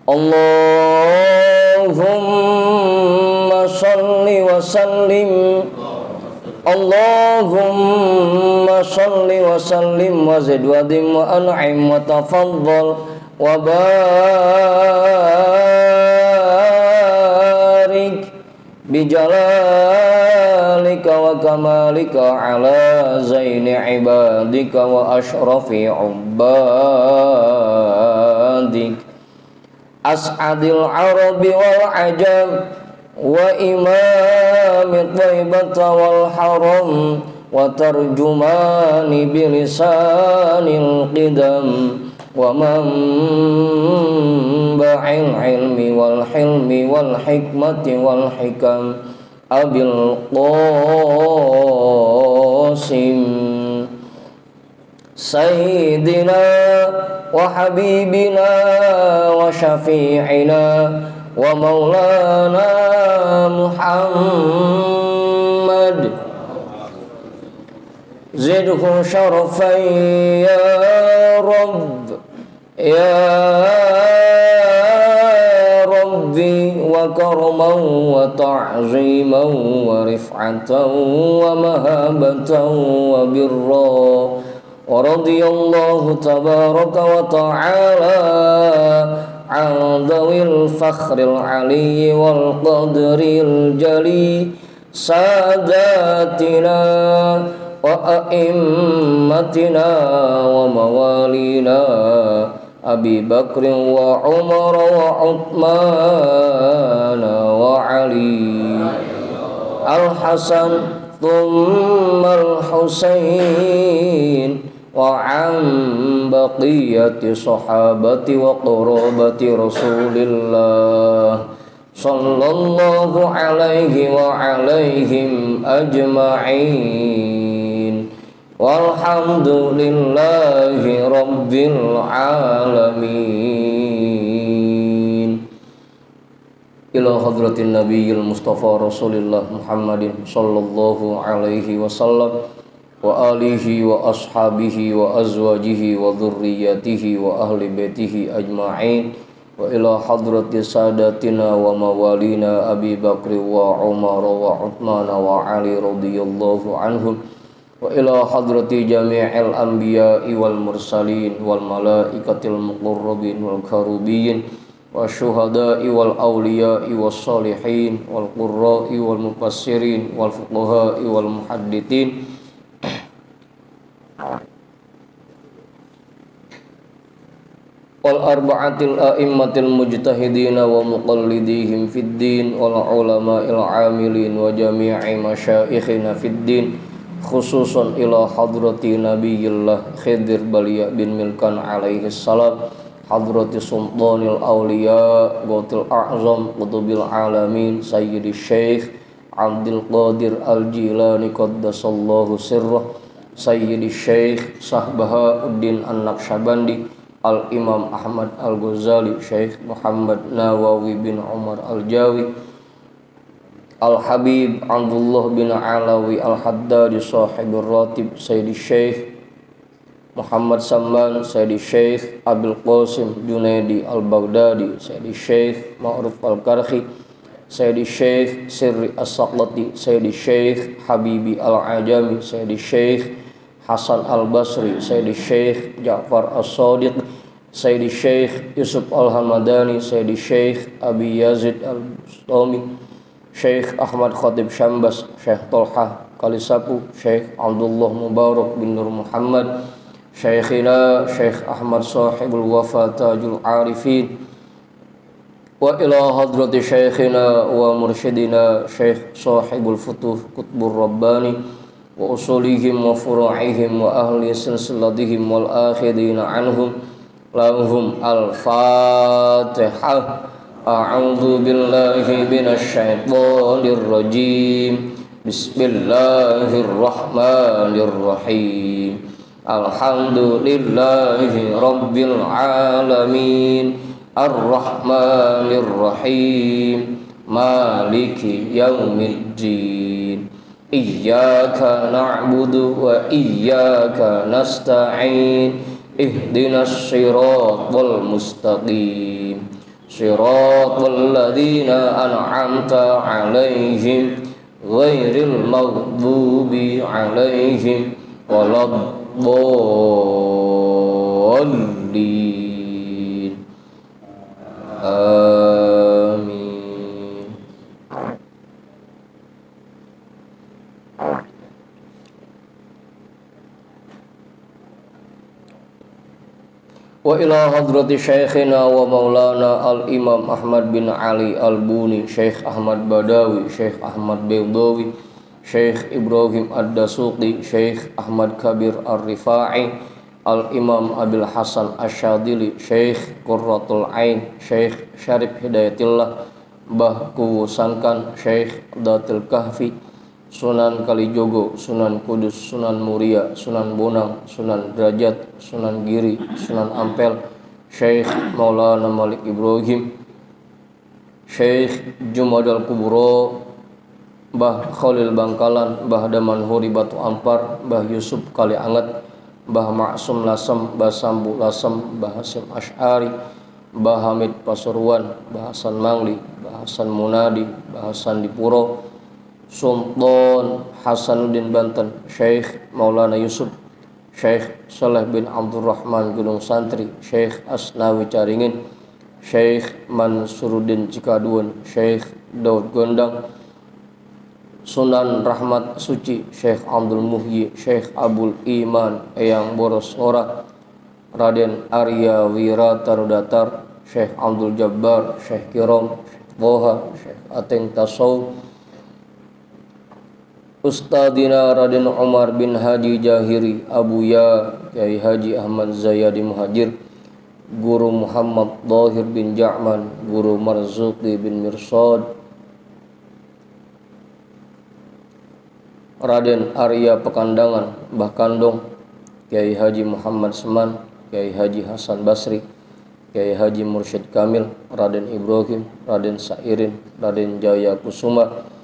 Allahumma salli wa sallim, Allahumma salli wa sallim wa zid wa dim wa an'im wa tafaddal wa barik bijalalika wa kamalika ala zaini ibadika wa ashrafi ubadik as'adil arabi wal ajam wa imami taibata wal haram wa tarjumani bilisanil qidam wa manba'il ilmi wal hilmi wal hikmati wal hikam abil qasim sayyidina wa habibina wa syafi'ina wa maulana Muhammad zidhu syarafan ya Rabb ya Rabbi wa karaman wa ta'ziman wa rif'atan wa mahabatan wa birra wa radiyallahu tabaraka wa ta'ala an dawil fakhril aliyyi wal qadril jali sadatina wa a'immatina wa mawalina Abi Bakr wa Umar wa Uthman wa Ali Al-Hasan thumma Al-Husain wa an baqiyati sahabati wa qurabati Rasulillah sallallahu alaihi wa alaihim ajma'in walhamdulillahi rabbil alamin. Ila hadratin nabiyil mustafa rasulillah Muhammadin sallallahu alaihi wasallam wa alihi wa ashabihi wa azwajihi wa dhurriyyatihi wa ahli baitihi ajma'in wa ila hadrati sadatina wa mawalina Abi Bakr wa Umar wa Uthman wa Ali radhiyallahu anhum wa ila hadrati jami'il anbiya'i wal mursalin wal malaikatil muqarrabin wal karubin wa syuhada'i wal awliya'i was salihin wal qurra'i wal mufassirin wal fuqaha'i wal muhaddithin wal arba'atil a'immatil mujtahidin wa muqallidihim fid din wal ulama'il 'amilin wa jami'i masyayikhina fid din khususan ila hadrati nabiyillah Khidir Balia bin Milkan alaihi salam hadrati sultanil awliya gautil a'zam qutubil alamin sayyidi syekh Abdul Qadir al-Jilani qaddasallahu sirrah sayyidi syekh Sahbahauddin an-Naqsyabandi al-Imam Ahmad al-Ghazali syekh Muhammad Nawawi bin Umar al-Jawi Al-Habib Abdullah bin Alawi Al-Haddadi sahibur ratib Sayyidi Syekh Muhammad Samban Sayyidi Syekh Abil Qasim Junaidi Al-Baghdadi Sayyidi Syekh Ma'ruf Al-Karhi Sayyidi Syekh Sirri As-Saqlati Sayyidi Syekh Habibi Al-Ajami Sayyidi Syekh Hasan Al-Basri Sayyidi Syekh Ja'far As-Sadiq Sayyidi Syekh Yusuf Al-Hamadani Sayyidi Syekh Abi Yazid Al-Bustami Syekh Ahmad Khatib Syambas, Syekh Tolha Kalisapu, Syekh Abdullah Mubarak bin Nur Muhammad, Syekhina Syekh Ahmad Sahibul Wafa Tajul Arifin, wa ila hadrati Syekhina wa mursyidina Syekh Sahibul Futuh Qutbur Rabbani, wa usulihim wa furu'ihim wa ahli silsilatihim wal akhidina anhum lahum al-Fatihah. A'udzu billahi minasy syaithanir rajim. Bismillahirrahmanirrahim. Alhamdulillahi rabbil alamin. Ar-Rahmanir Rahim. Maliki yaumiddin. Iyyaka na'budu wa iyyaka nasta'in. Ihdinas siratal mustaqim. Shiratal ladzina an'amta 'alaihim ghairil maghdubi 'alaihim waladdallin. Amin. Wa ila hadrati syekhina wa maulana al-imam Ahmad bin Ali al-Buni, Syekh Ahmad Badawi, Syekh Ahmad Baydawi, Syekh Ibrahim Ad-Dasuqi, Syekh Ahmad Kabir Ar-Rifa'i, al-imam Abil Hasan Asyadili, Syekh Qurratul Ain, Syekh Syarif Hidayatillah, Mbah Kuwusankan, Syekh Datil Kahfi, Sunan Kalijogo, Sunan Kudus, Sunan Muria, Sunan Bonang, Sunan Derajat, Sunan Giri, Sunan Ampel, Syekh Maulana Malik Ibrahim, Syekh Jumadal Kubro, Mbah Khalil Bangkalan, Mbah Damanhuri Batu Ampar, Mbah Yusuf Kalianget, Mbah Maksum Lasem, Mbah Sambu Lasem, Mbah Hasim Asy'ari, Mbah Hamid Pasuruan, Mbah Hasan Mangli, Mbah Hasan Munadi, Mbah Hasan Dipuro, Sultan Hasanuddin Banten, Syekh Maulana Yusuf, Syekh Saleh bin Abdurrahman Gunung Santri, Syekh Asnawi Caringin, Syekh Mansuruddin Cikaduun, Syekh Daud Gondang, Sunan Rahmat Suci, Syekh Abdul Muhyi, Syekh Abul Iman Eyang Boros Ngora, Raden Arya Wiratarudatar, Syekh Abdul Jabbar, Syekh Kirom, Syekh Boha, Syekh Ateng Tasawuf, Ustadina Raden Umar bin Haji Jahiri, Abuya Kiai Haji Ahmad Zayadi Muhajir, Guru Muhammad Dhahir bin Ja'man, Guru Marzuki bin Mirsad, Raden Arya Pekandangan, Mbah Kandong, Kiai Haji Muhammad Seman, Kiai Haji Hasan Basri, Kiai Haji Mursyid Kamil, Raden Ibrahim, Raden Sairin, Raden Jaya Kusuma,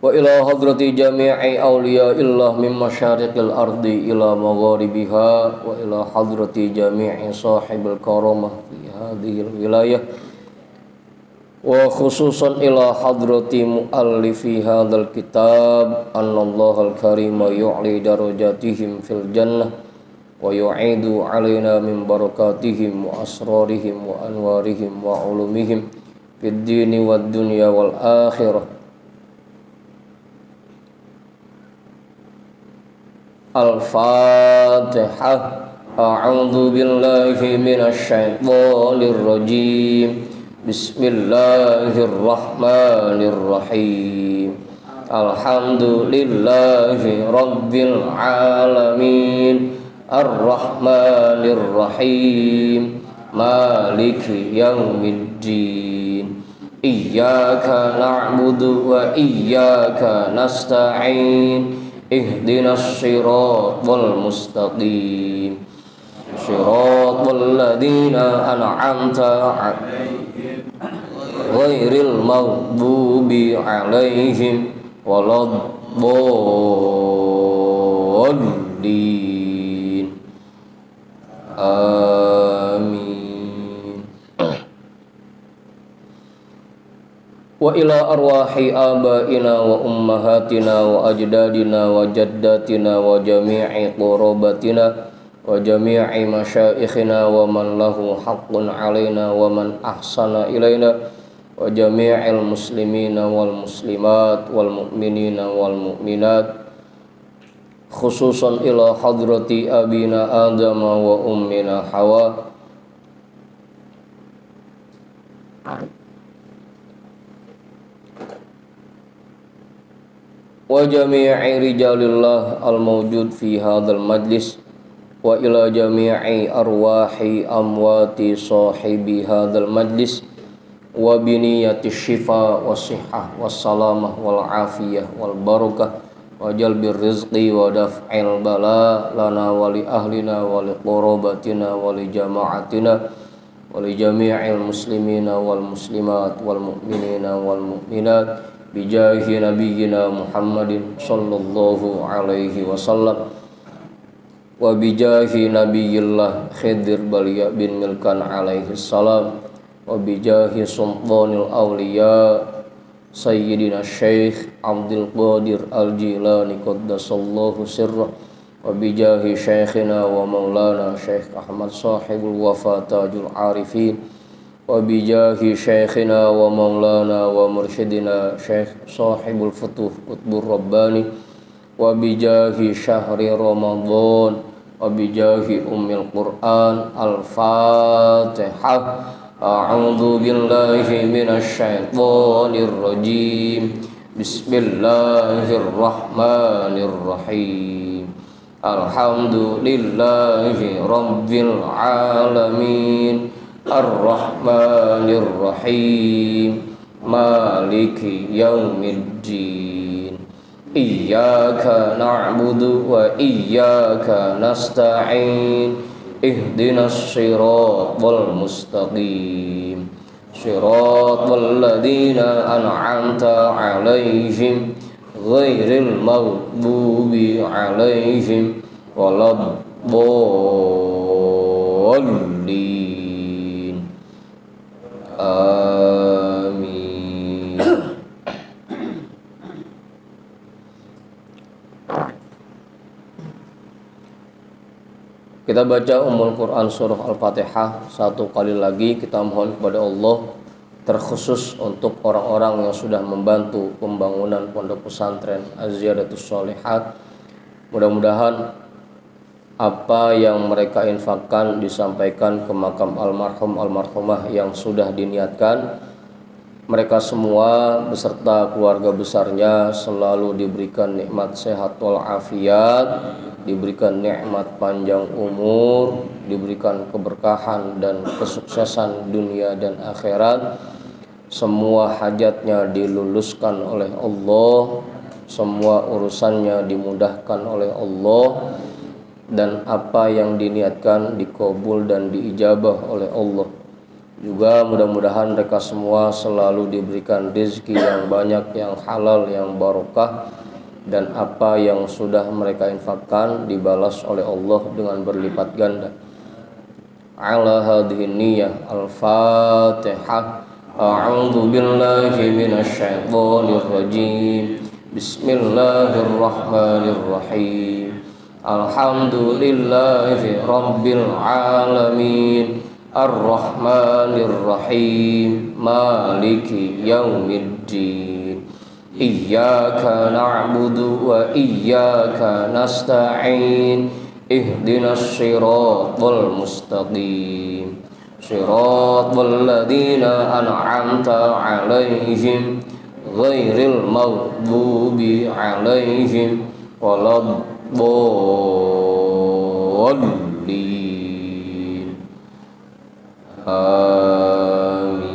wa ila hadrati jami'i awliyaillah min masyariqil ardi ila magharibiha, wa ila hadrati jami'i sahibil karamah fi hadhil wilayah, wa khususan ila hadrati muallifi hadzal kitab annallahal karima yu'li darajatihim fil jannah wa yu'idu alaina min barakatihim wa asrarihim wa anwarihim wa ulumihim fid dini wad dunya wal akhirah. Al-Fatihah. A'udzu billahi minasy syaithanir rajim. Bismillahirrahmanirrahim. Alhamdulillahi rabbil alamin. Ar-Rahmanir Rahim. Maliki yaumiddin. Iyyaka na'budu wa iyyaka nasta'in. Ihdinas siratal mustaqim. Siratal ladzina an'amta 'alaihim ghairil maghdubi 'alaihim waladdallin. Amin. Wa ila arwahi abaina wa ummahatina wa ajdadina wa jaddatina wa jami'i qurabatina wa jami'i masyaikhina wa man lahu haqqun alaina wa man ahsana ilaina wa jami'il muslimina wal muslimat wal mu'minina wal mu'minat, khususan ila hadrati abina Adam wa ummina Hawa wa jami'i rijalillah al-mawjud fi hadzal majlis wa ila jami'i arwahi amwati sahibi hadzal majlis wa biniyati syifa wa sihhah was salamah wal afiyah wal barakah wa jalbir rizqi wa daf'il bala lana wa li ahlina wa li qurabatina wa li jama'atina wa li jami'il muslimina wal muslimat wal mu'minina wal mu'minat bijahi nabiyyina Muhammadin sallallahu alaihi wasallam wa bijahi nabiyillah Khidir Balia bin Milkan alaihi salam, wa bijahi sultanil awliya Sayyidina Syekh Abdul Qadir Al-Jilani qaddasallahu sirrah, wa bijahi syekhina wa maulana Syekh Ahmad sahibul wafa tajul arifin, wa bijahi syekhina wa maulana wa mursyidina Syekh sahibul futuh qutbur rabbani, wa bijahi syahri Ramadan, wa bijahi ummil Qur'an. Al-Fatihah. A'udzu billahi minasy syaithanir rajim. Bismillahirrahmanirrahim. Alhamdulillahi rabbil alamin. Ar-Rahmanir Rahim. Maliki yaumiddin. Iyyaka na'budu wa iyyaka nasta'in. Ihdinas siratal mustaqim. Siratal ladzina an'amta 'alaihim ghairil maghdubi 'alaihim waladdallin. Amin. Kita baca Ummul Quran surah Al-Fatihah satu kali lagi. Kita mohon kepada Allah, terkhusus untuk orang-orang yang sudah membantu pembangunan pondok pesantren Az-Ziyadatus Shalihat. Mudah-mudahan apa yang mereka infakkan disampaikan ke makam almarhum almarhumah yang sudah diniatkan. Mereka semua beserta keluarga besarnya selalu diberikan nikmat sehat wal afiat, diberikan nikmat panjang umur, diberikan keberkahan dan kesuksesan dunia dan akhirat. Semua hajatnya diluluskan oleh Allah, semua urusannya dimudahkan oleh Allah, dan apa yang diniatkan dikabul dan diijabah oleh Allah. Juga mudah-mudahan mereka semua selalu diberikan rezeki yang banyak, yang halal, yang barokah, dan apa yang sudah mereka infakkan dibalas oleh Allah dengan berlipat ganda. Ala hadhihi niyyah. Al-Fatihah. A'udzu billahi minasy syaithanir rajim. Bismillahirrahmanirrahim. Alhamdulillahi rabbil alamin. Ar-Rahmanir Rahim. Maliki yaumiddin. Iyyaka na'budu wa iyyaka nasta'in. Ihdinas siratal mustaqim. Siratal ladzina an'amta 'alaihim ghairil maghdubi alaihim waladdallin. Amin.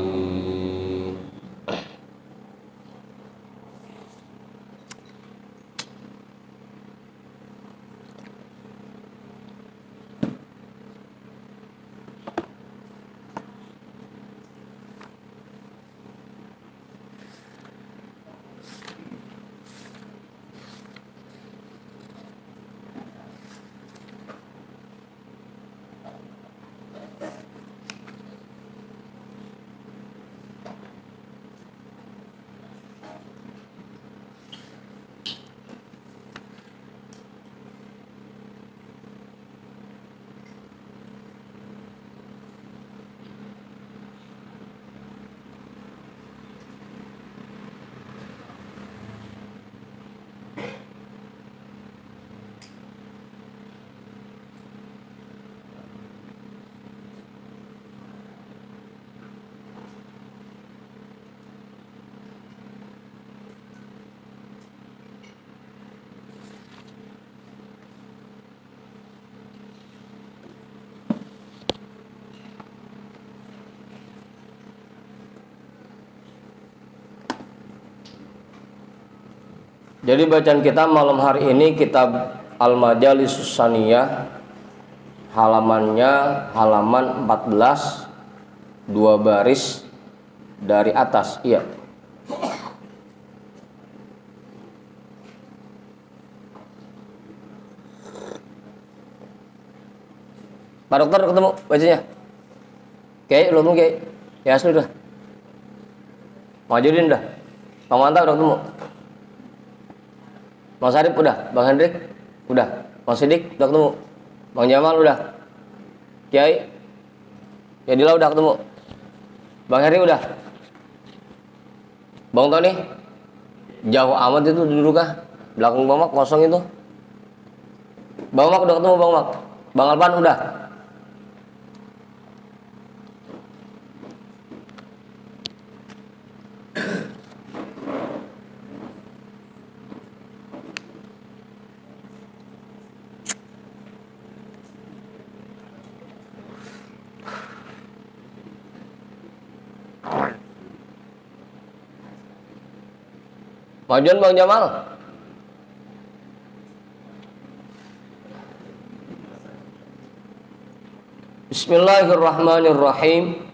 Jadi bacaan kita malam hari ini kitab Al-Majalisus Saniyah, halamannya halaman 14, 2 baris dari atas. Iya. Pak dokter ketemu bacanya. Kiai belum Kiai. Ya asli udah. Majuddin udah. Bang Manta udah ketemu. Bang Sarip udah. Bang Hendrik udah. Bang Sidik udah ketemu. Bang Jamal udah. Kiai Yadila udah ketemu. Bang Heri udah. Bang Tony jauh amat itu duduknya. Belakang Bang Mak kosong itu. Bang Mak udah ketemu Bang Mak. Bang Alpan udah. Majuan Bang Jamal. Bismillahirrahmanirrahim.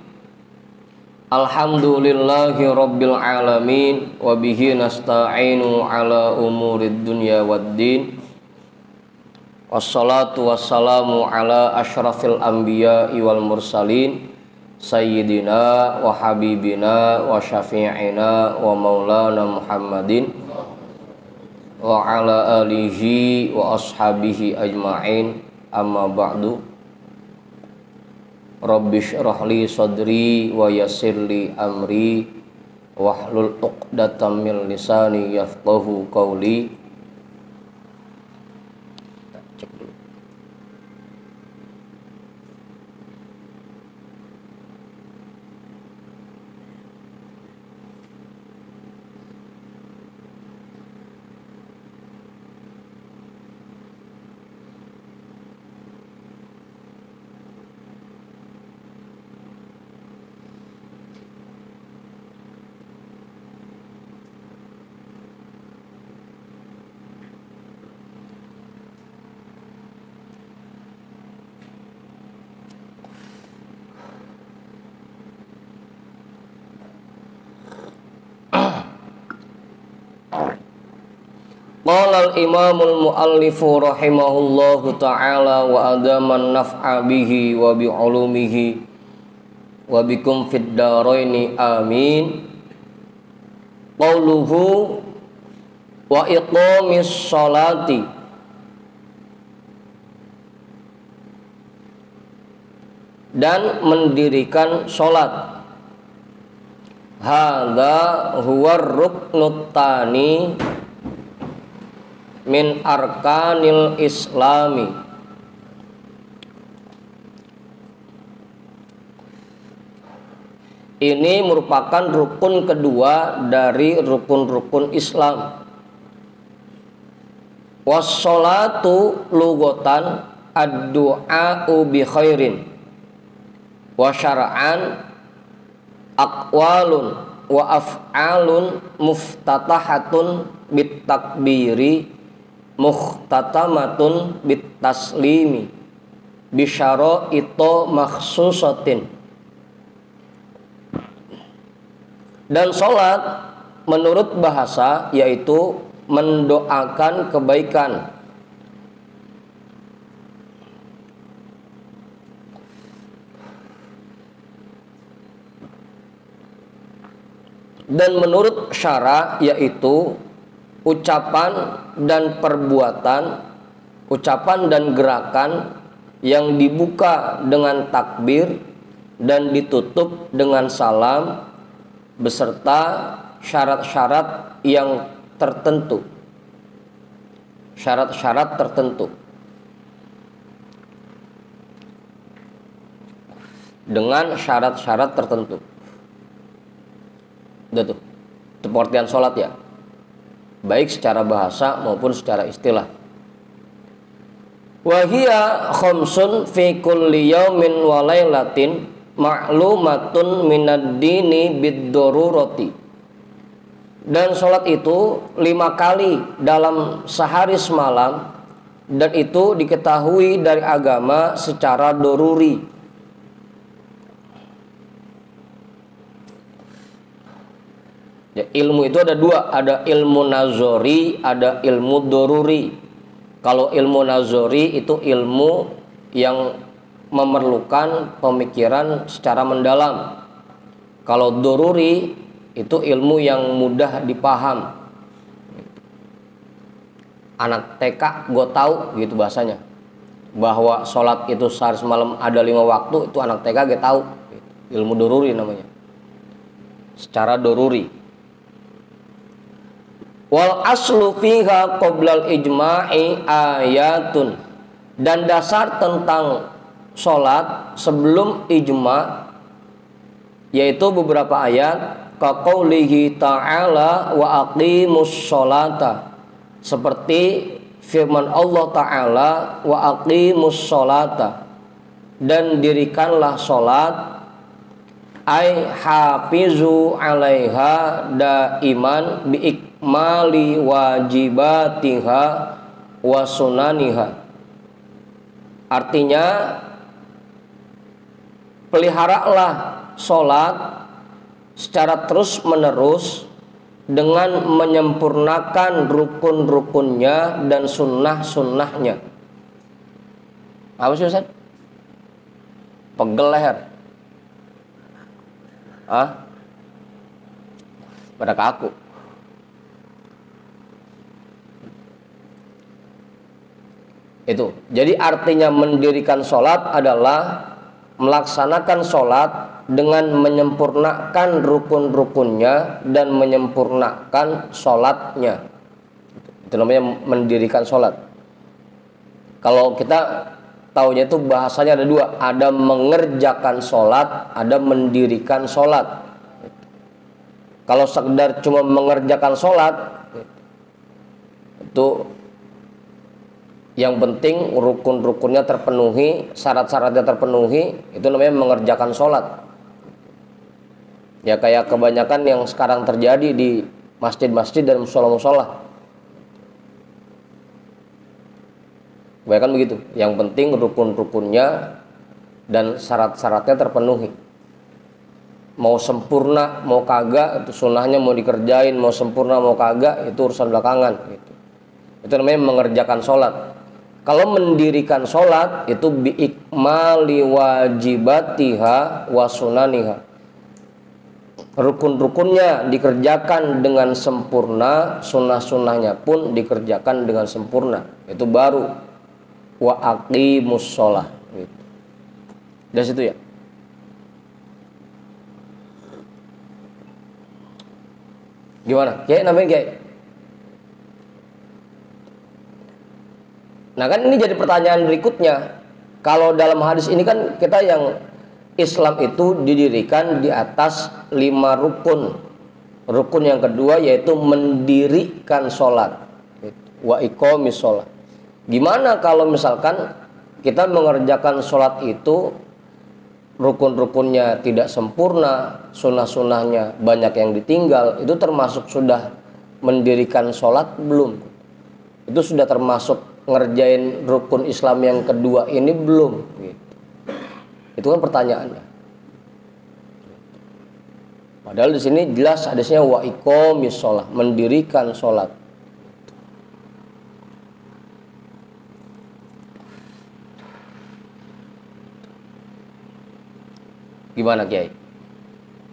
Alhamdulillahi rabbil alamin wa bihi nasta'inu ala umurid dunya waddin. Wassalatu wassalamu ala asyrafil anbiya'i wal mursalin Sayyidina wa habibina wa syafi'ina wa maulana Muhammadin wa ala alihi wa ashabihi ajma'in, amma ba'du. Rabbi shrah li sadri wa yassir li amri wahlul 'uqdatam min lisani yafqahu qawli. Qala al-imamul muallifu rahimahullahu ta'ala wa adaman naf'a bihi wa bi ulumihi wa bikum fid daraini amin. Qauluhu wa iqamis sholati dan mendirikan sholat. Hadza huwa ruknut tani min arkanil islami. Ini merupakan rukun kedua dari rukun-rukun Islam. Wassolatu lugotan ad-du'a'u bi khairin wa syara'an aqwalun wa af'alun muftatahatun bit takbiri muhtatamatun bit taslimi bisyara ito makhsusatin. Dan sholat menurut bahasa yaitu mendoakan kebaikan. Dan menurut syara yaitu ucapan dan perbuatan, ucapan dan gerakan yang dibuka dengan takbir dan ditutup dengan salam beserta syarat-syarat yang tertentu. Syarat-syarat tertentu. Dengan syarat-syarat tertentu. Udah tuh. Itu pengertian sholat ya. Baik secara bahasa maupun secara istilah. Wa hiya khamsun fi kulli yaumin wa lailatin ma'lumatun minad dini bid-darurati. Dan sholat itu 5 kali dalam sehari semalam, dan itu diketahui dari agama secara doruri. Ya, ilmu itu ada 2, ada ilmu nazori, ada ilmu doruri. Kalau ilmu nazori itu ilmu yang memerlukan pemikiran secara mendalam. Kalau doruri itu ilmu yang mudah dipaham. Anak TK gue tahu gitu bahasanya, bahwa sholat itu sehari semalam ada 5 waktu, itu anak TK gue tahu. Ilmu doruri namanya, secara doruri. Wal aslu fiha qoblal ijma'i ayatun, dan dasar tentang sholat sebelum ijma' yaitu beberapa ayat. Kaqaulihi ta'ala wa aqimus sholata, seperti firman Allah Ta'ala wa aqimus sholata, dan dirikanlah sholat, ay hafizu alaiha daiman bi ikmali wajibatiha wa sunaniha. Artinya, peliharalah sholat secara terus menerus dengan menyempurnakan rukun-rukunnya dan sunnah-sunnahnya. Apa sih Ustaz? Pegel leher. Pada kaku. Itu. Jadi artinya mendirikan sholat adalah melaksanakan sholat dengan menyempurnakan rukun-rukunnya dan menyempurnakan sholatnya. Itu namanya mendirikan sholat. Kalau kita taunya itu bahasanya ada dua, ada mengerjakan sholat, ada mendirikan sholat. Kalau sekedar cuma mengerjakan sholat, itu yang penting rukun-rukunnya terpenuhi, syarat-syaratnya terpenuhi, itu namanya mengerjakan sholat. Ya kayak kebanyakan yang sekarang terjadi di masjid-masjid dan musola-musola. Kebanyakan begitu. Yang penting rukun-rukunnya dan syarat-syaratnya terpenuhi. Mau sempurna, mau kagak, itu sunnahnya mau dikerjain, mau sempurna, mau kagak, itu urusan belakangan. Gitu. Itu namanya mengerjakan sholat. Kalau mendirikan sholat itu biikmali wajibatiha wa sunaniha. Rukun-rukunnya dikerjakan dengan sempurna, sunnah-sunnahnya pun dikerjakan dengan sempurna. Itu baru wa aqimus sholah. Gitu. Dari situ ya. Gimana? Kiai namanya Kiai. Nah kan ini jadi pertanyaan berikutnya. Kalau dalam hadis ini kan kita yang Islam itu didirikan di atas 5 rukun. Rukun yang kedua yaitu mendirikan sholat. Wa iqamis sholat. Gimana kalau misalkan kita mengerjakan sholat itu rukun-rukunnya tidak sempurna, sunnah-sunnahnya banyak yang ditinggal, itu termasuk sudah mendirikan sholat belum? Itu sudah termasuk ngerjain rukun Islam yang kedua ini belum? Gitu. Itu kan pertanyaannya. Padahal di sini jelas hadisnya wa iqamis sholat, mendirikan sholat. Gimana Kiai?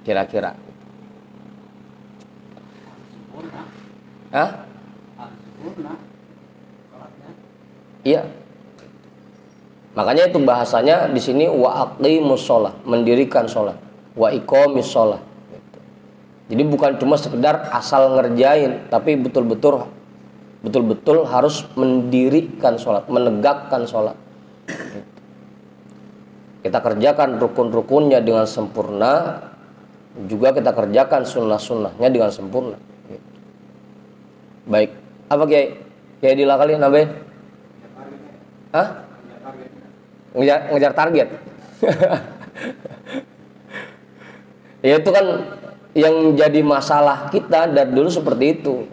Kira-kira? Hah? Iya. Makanya itu bahasanya di sini wa aqimus sholah, mendirikan sholat, wa iqamis sholah. Jadi bukan cuma sekedar asal ngerjain, tapi betul-betul harus mendirikan sholat, menegakkan sholat. Kita kerjakan rukun-rukunnya dengan sempurna, juga kita kerjakan sunnah-sunnahnya dengan sempurna. Baik, apa Kiai? Kiai dilakalin apa? Hah? Ngejar target. Ya itu kan yang jadi masalah kita dari dulu seperti itu.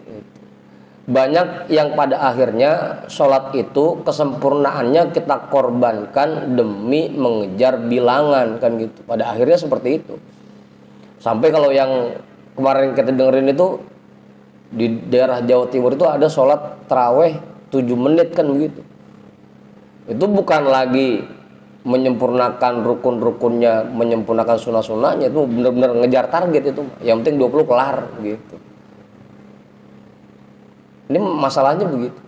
Banyak yang pada akhirnya sholat itu kesempurnaannya kita korbankan demi mengejar bilangan kan gitu. Pada akhirnya seperti itu. Sampai kalau yang kemarin kita dengerin itu di daerah Jawa Timur itu ada sholat taraweh 7 menit kan begitu. Itu bukan lagi menyempurnakan rukun-rukunnya, menyempurnakan sunnah-sunnahnya, itu benar-benar ngejar target itu. Yang penting 20 kelar gitu. Ini masalahnya begitu.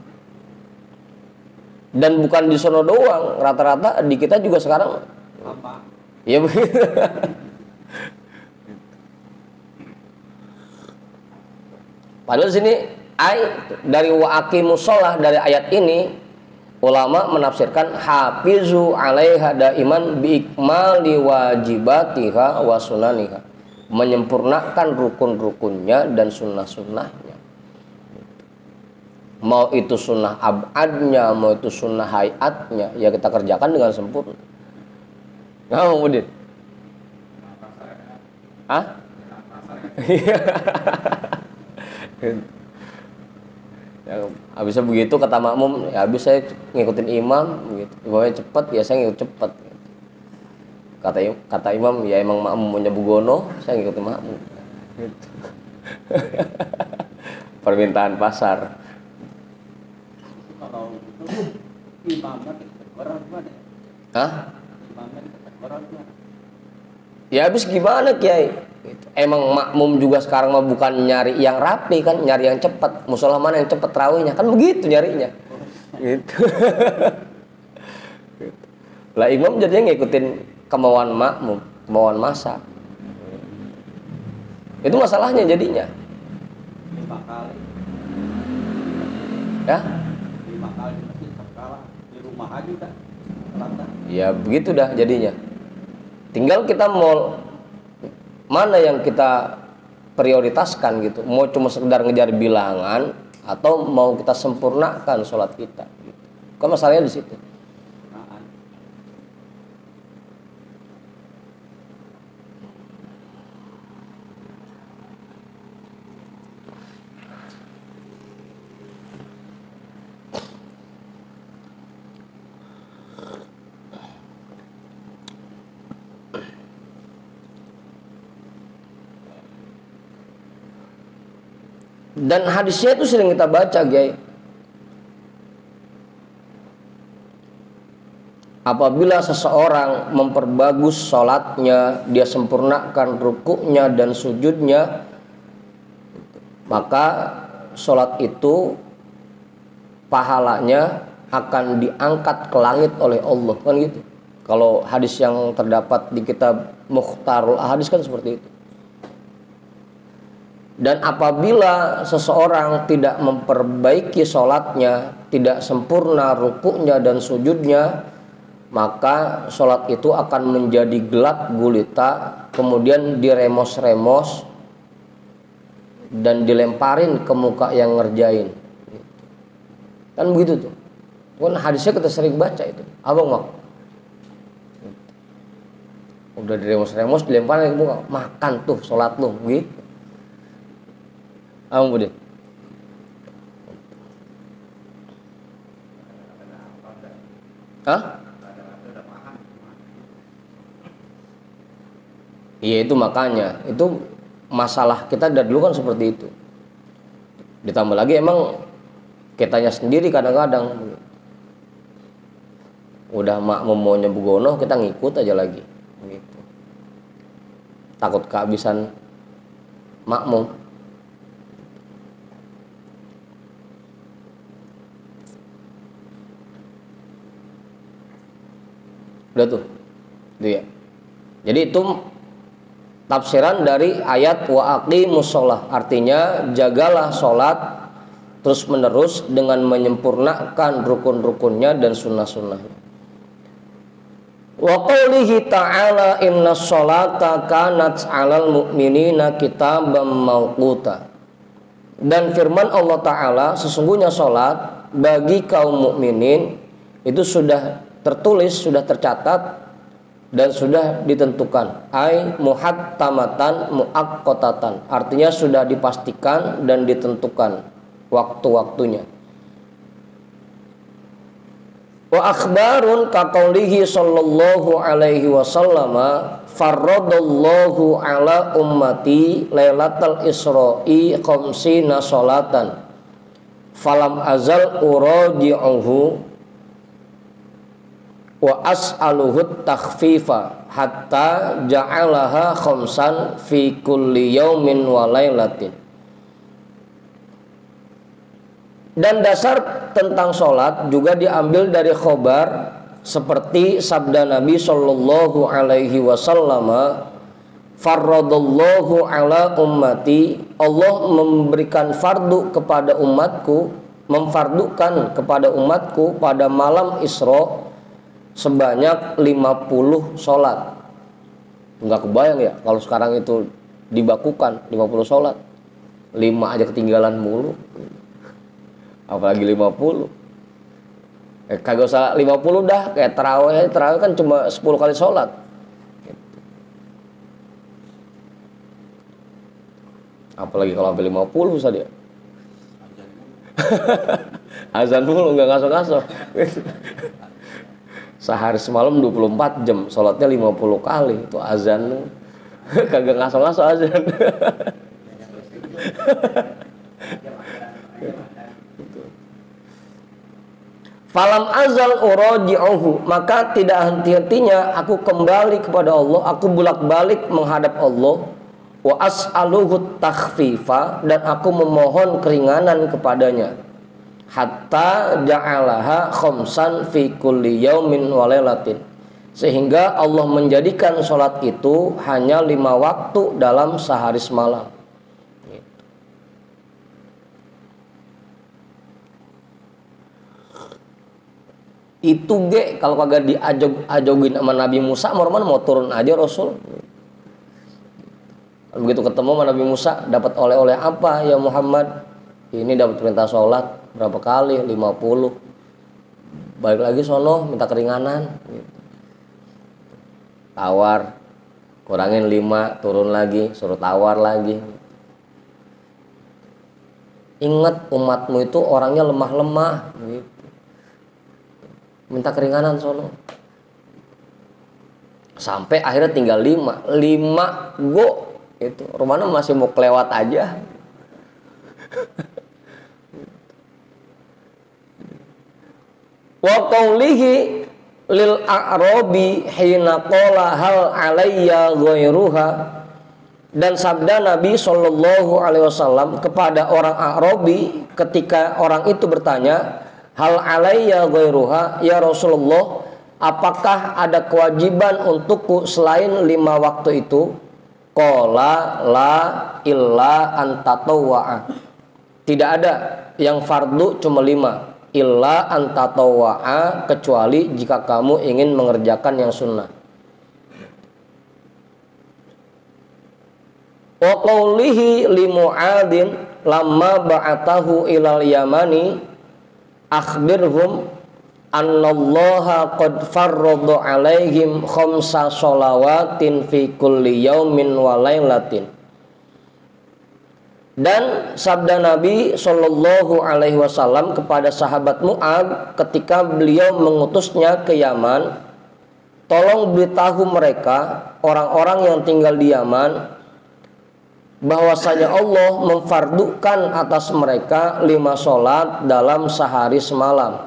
Dan bukan di sono doang, rata-rata di kita juga sekarang apa? Ya begitu. Padahal sini dari wa aqimus shalah, dari ayat ini ulama menafsirkan hafizu 'alaiha daiman bi ikmali wajibatiha wa sunaniha, menyempurnakan rukun-rukunnya dan sunnah-sunnahnya. Mau itu sunnah abadnya, mau itu sunnah hayatnya, ya kita kerjakan dengan sempurna. Nggak mau Udin? Hah? Ya, habisnya begitu kata makmum, ya habis saya ngikutin imam gitu. Imamnya cepet, ya saya ngikut cepet. Kata imam, ya emang makmum punya bugono, saya ngikutin makmum. Gitu. Permintaan pasar. Kalau itu imamnya orang gimana? Hah? Imamnya orang gimana? Ya habis gimana Kiai? Emang makmum juga sekarang mah bukan nyari yang rapi kan, nyari yang cepat. Musola mana yang cepat terawihnya, kan begitu nyarinya. Gitu. Lah imam jadinya ngikutin kemauan makmum, kemauan masa. Itu masalahnya jadinya. 5 kali. Ya? 5 kali di masjid terkalah, di rumah aja udah. Ya begitu dah jadinya. Tinggal kita mau mana yang kita prioritaskan gitu. Mau cuma sekedar ngejar bilangan atau mau kita sempurnakan sholat kita. Gitu. Kan masalahnya di situ. Dan hadisnya itu sering kita baca, Kiai. Apabila seseorang memperbagus sholatnya, dia sempurnakan rukuknya dan sujudnya, maka sholat itu pahalanya akan diangkat ke langit oleh Allah, kan gitu. Kalau hadis yang terdapat di kitab Mukhtarul Ahadits kan seperti itu. Dan apabila seseorang tidak memperbaiki sholatnya, tidak sempurna rukuknya dan sujudnya, maka sholat itu akan menjadi gelap gulita, kemudian diremos-remos dan dilemparin ke muka yang ngerjain. Kan begitu tuh. Kan hadisnya kita sering baca itu. Abang mak, udah diremos-remos, dilemparin ke muka, makan tuh sholat lu, gitu. Abang Budi. Hah? Iya itu makanya. Itu masalah kita dari dulu kan seperti itu. Ditambah lagi emang kitanya sendiri kadang-kadang udah makmum mau nyebugono kita ngikut aja lagi. Gitu. Takut kehabisan makmum. Udah tuh. Itu ya. Jadi itu tafsiran dari ayat wa aqimus shalah, artinya jagalah salat terus menerus dengan menyempurnakan rukun-rukunnya dan sunnah-sunnahnya. Wa qoulihi ta'ala innas sholata kanat 'alal mu'minina kitaban mawquta. Dan firman Allah Ta'ala, sesungguhnya salat bagi kaum mukminin itu sudah tertulis, sudah tercatat dan sudah ditentukan. Ai muhattamatan muaqqatatan, artinya sudah dipastikan dan ditentukan waktu-waktunya. Wa akhbarun ka qaulihi sallallahu alaihi wasallam farradallahu ala ummati lailatal isra'i khamsina sholatan falam azal uraji'uhu wa as'aluhu takhfifa hatta ja'alaha khamsan fi kulli yaumin wa lailatin. Dan dasar tentang sholat juga diambil dari khobar seperti sabda Nabi sallallahu alaihi wasallam, farradallahu ala ummati, Allah memberikan fardu kepada umatku, memfardukan kepada umatku pada malam Isra sebanyak 50 sholat. Enggak kebayang ya kalau sekarang itu dibakukan 50 sholat, 5 aja ketinggalan mulu, apalagi 50. Kagak usah 50 dah, kayak tarawih kan cuma 10 kali sholat. Apalagi kalau sampai 50 saja. Azan mulu, nggak ngaso-ngaso. Sehari semalam 24 jam, sholatnya 50 kali. Itu azan, kagak ngaso-ngaso azan. Falam azal uraji'uhu, maka tidak henti-hentinya aku kembali kepada Allah, aku bolak-balik menghadap Allah. Wa as'aluhu takhfifa, dan aku memohon keringanan kepadanya. Hatta ja'alaha khamsan fi kulli yaumin wa lailatin, sehingga Allah menjadikan sholat itu hanya 5 waktu dalam sehari semalam. Itu ge kalau kagak diajogin sama Nabi Musa, mau turun aja Rasul. Begitu ketemu sama Nabi Musa, dapat oleh-oleh apa ya Muhammad? Ini dapat perintah sholat berapa kali? 50. Balik lagi sono minta keringanan. Tawar, kurangin 5, turun lagi, suruh tawar lagi. Ingat umatmu itu orangnya lemah-lemah. Gitu. Minta keringanan sono. Sampai akhirnya tinggal 5 go. Itu rumahnya masih mau kelewat aja. Wa qaulihi lil a'rabi hina qala hal alayya ghairuha, dan sabda Nabi sallallahu alaihi wasallam kepada orang A'rabi ketika orang itu bertanya, hal alayya ghairuha, ya Rasulullah, apakah ada kewajiban untukku selain 5 waktu itu? Qala la illa antatawwa'a, tidak ada yang fardu cuma 5, illa antatawwa'a, kecuali jika kamu ingin mengerjakan yang sunnah. Wa qawlihi li Mu'adin lamma ba'atahu ilal Yamani akhbirhum annallaha qad farrada alaihim khamsa sholawatin fi kulli yaumin wa lailatin. Dan sabda Nabi sallallahu alaihi wasallam kepada sahabat Mu'ad ketika beliau mengutusnya ke Yaman, tolong beritahu mereka orang-orang yang tinggal di Yaman bahwasanya Allah memfardukan atas mereka 5 sholat dalam sehari semalam.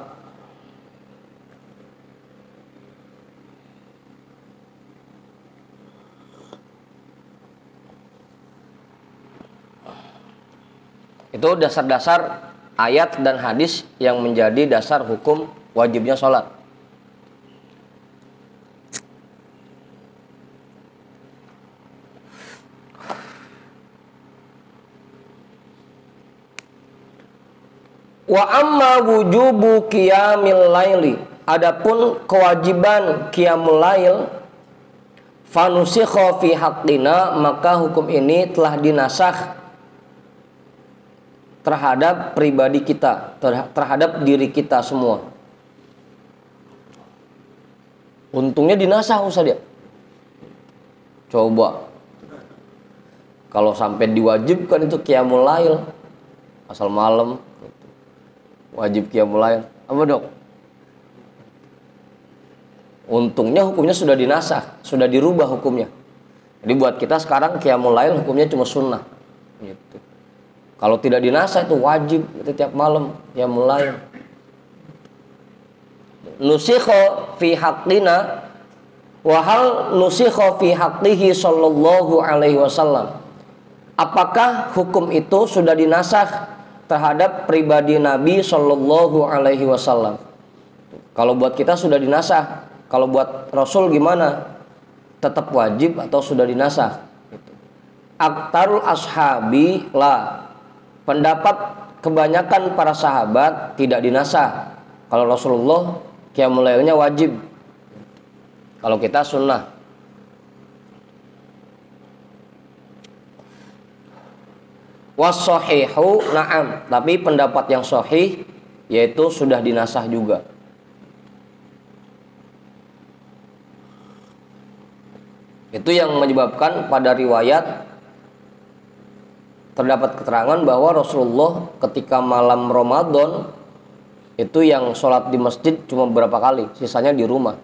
Itu dasar-dasar ayat dan hadis yang menjadi dasar hukum wajibnya sholat. Wa amma wujubu qiyamil laili, adapun kewajiban qiyamul lail, fanusikha fi haqqina, maka hukum ini telah dinasakh terhadap pribadi kita, terhadap diri kita semua. Untungnya dinasakh Ustaz ya. Coba kalau sampai diwajibkan itu qiyamul lail asal malam, wajib qiyamul lail, apa dok? Untungnya hukumnya sudah dinasakh, sudah dirubah hukumnya. Jadi buat kita sekarang qiyamul lail hukumnya cuma sunnah gitu. Kalau tidak dinasakh itu wajib, itu tiap malam qiyamul lail. nusikha fi haqqina wa hal nusikha fi haqqihi sallallahu alaihi wasallam. Apakah hukum itu sudah dinasakh terhadap pribadi Nabi sallallahu alaihi wasallam? Kalau buat kita sudah dinasakh. Kalau buat Rasul gimana? Tetap wajib atau sudah dinasakh? Aktarul ashabi la. Pendapat kebanyakan para sahabat tidak dinasakh. Kalau Rasulullah qiyamul lailnya wajib. Kalau kita sunnah. Was-sahihu na'am. Tapi pendapat yang sahih yaitu sudah dinasakh juga. Itu yang menyebabkan pada riwayat terdapat keterangan bahwa Rasulullah ketika malam Ramadan itu yang sholat di masjid cuma beberapa kali, sisanya di rumah.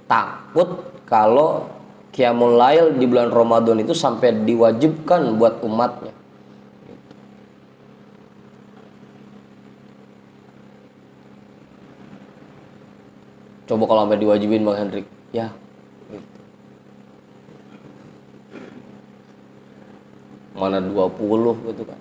Takut kalau qiyamul lail di bulan Ramadan itu sampai diwajibkan buat umatnya. Coba kalau sampai diwajibin Bang Hendrik, ya. Mana 20 gitu kan.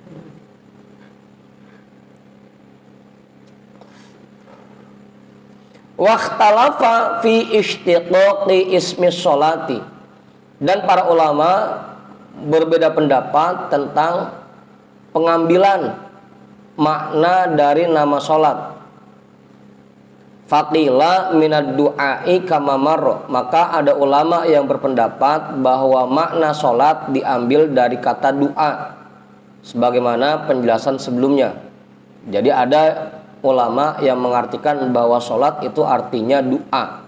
Waqtalafa fi ishtiqaqi ismi sholati. Dan para ulama berbeda pendapat tentang pengambilan makna dari nama sholat. Faqila minad du'ai kama marra. Maka ada ulama yang berpendapat bahwa makna sholat diambil dari kata doa, sebagaimana penjelasan sebelumnya. Jadi ada ulama yang mengartikan bahwa sholat itu artinya doa.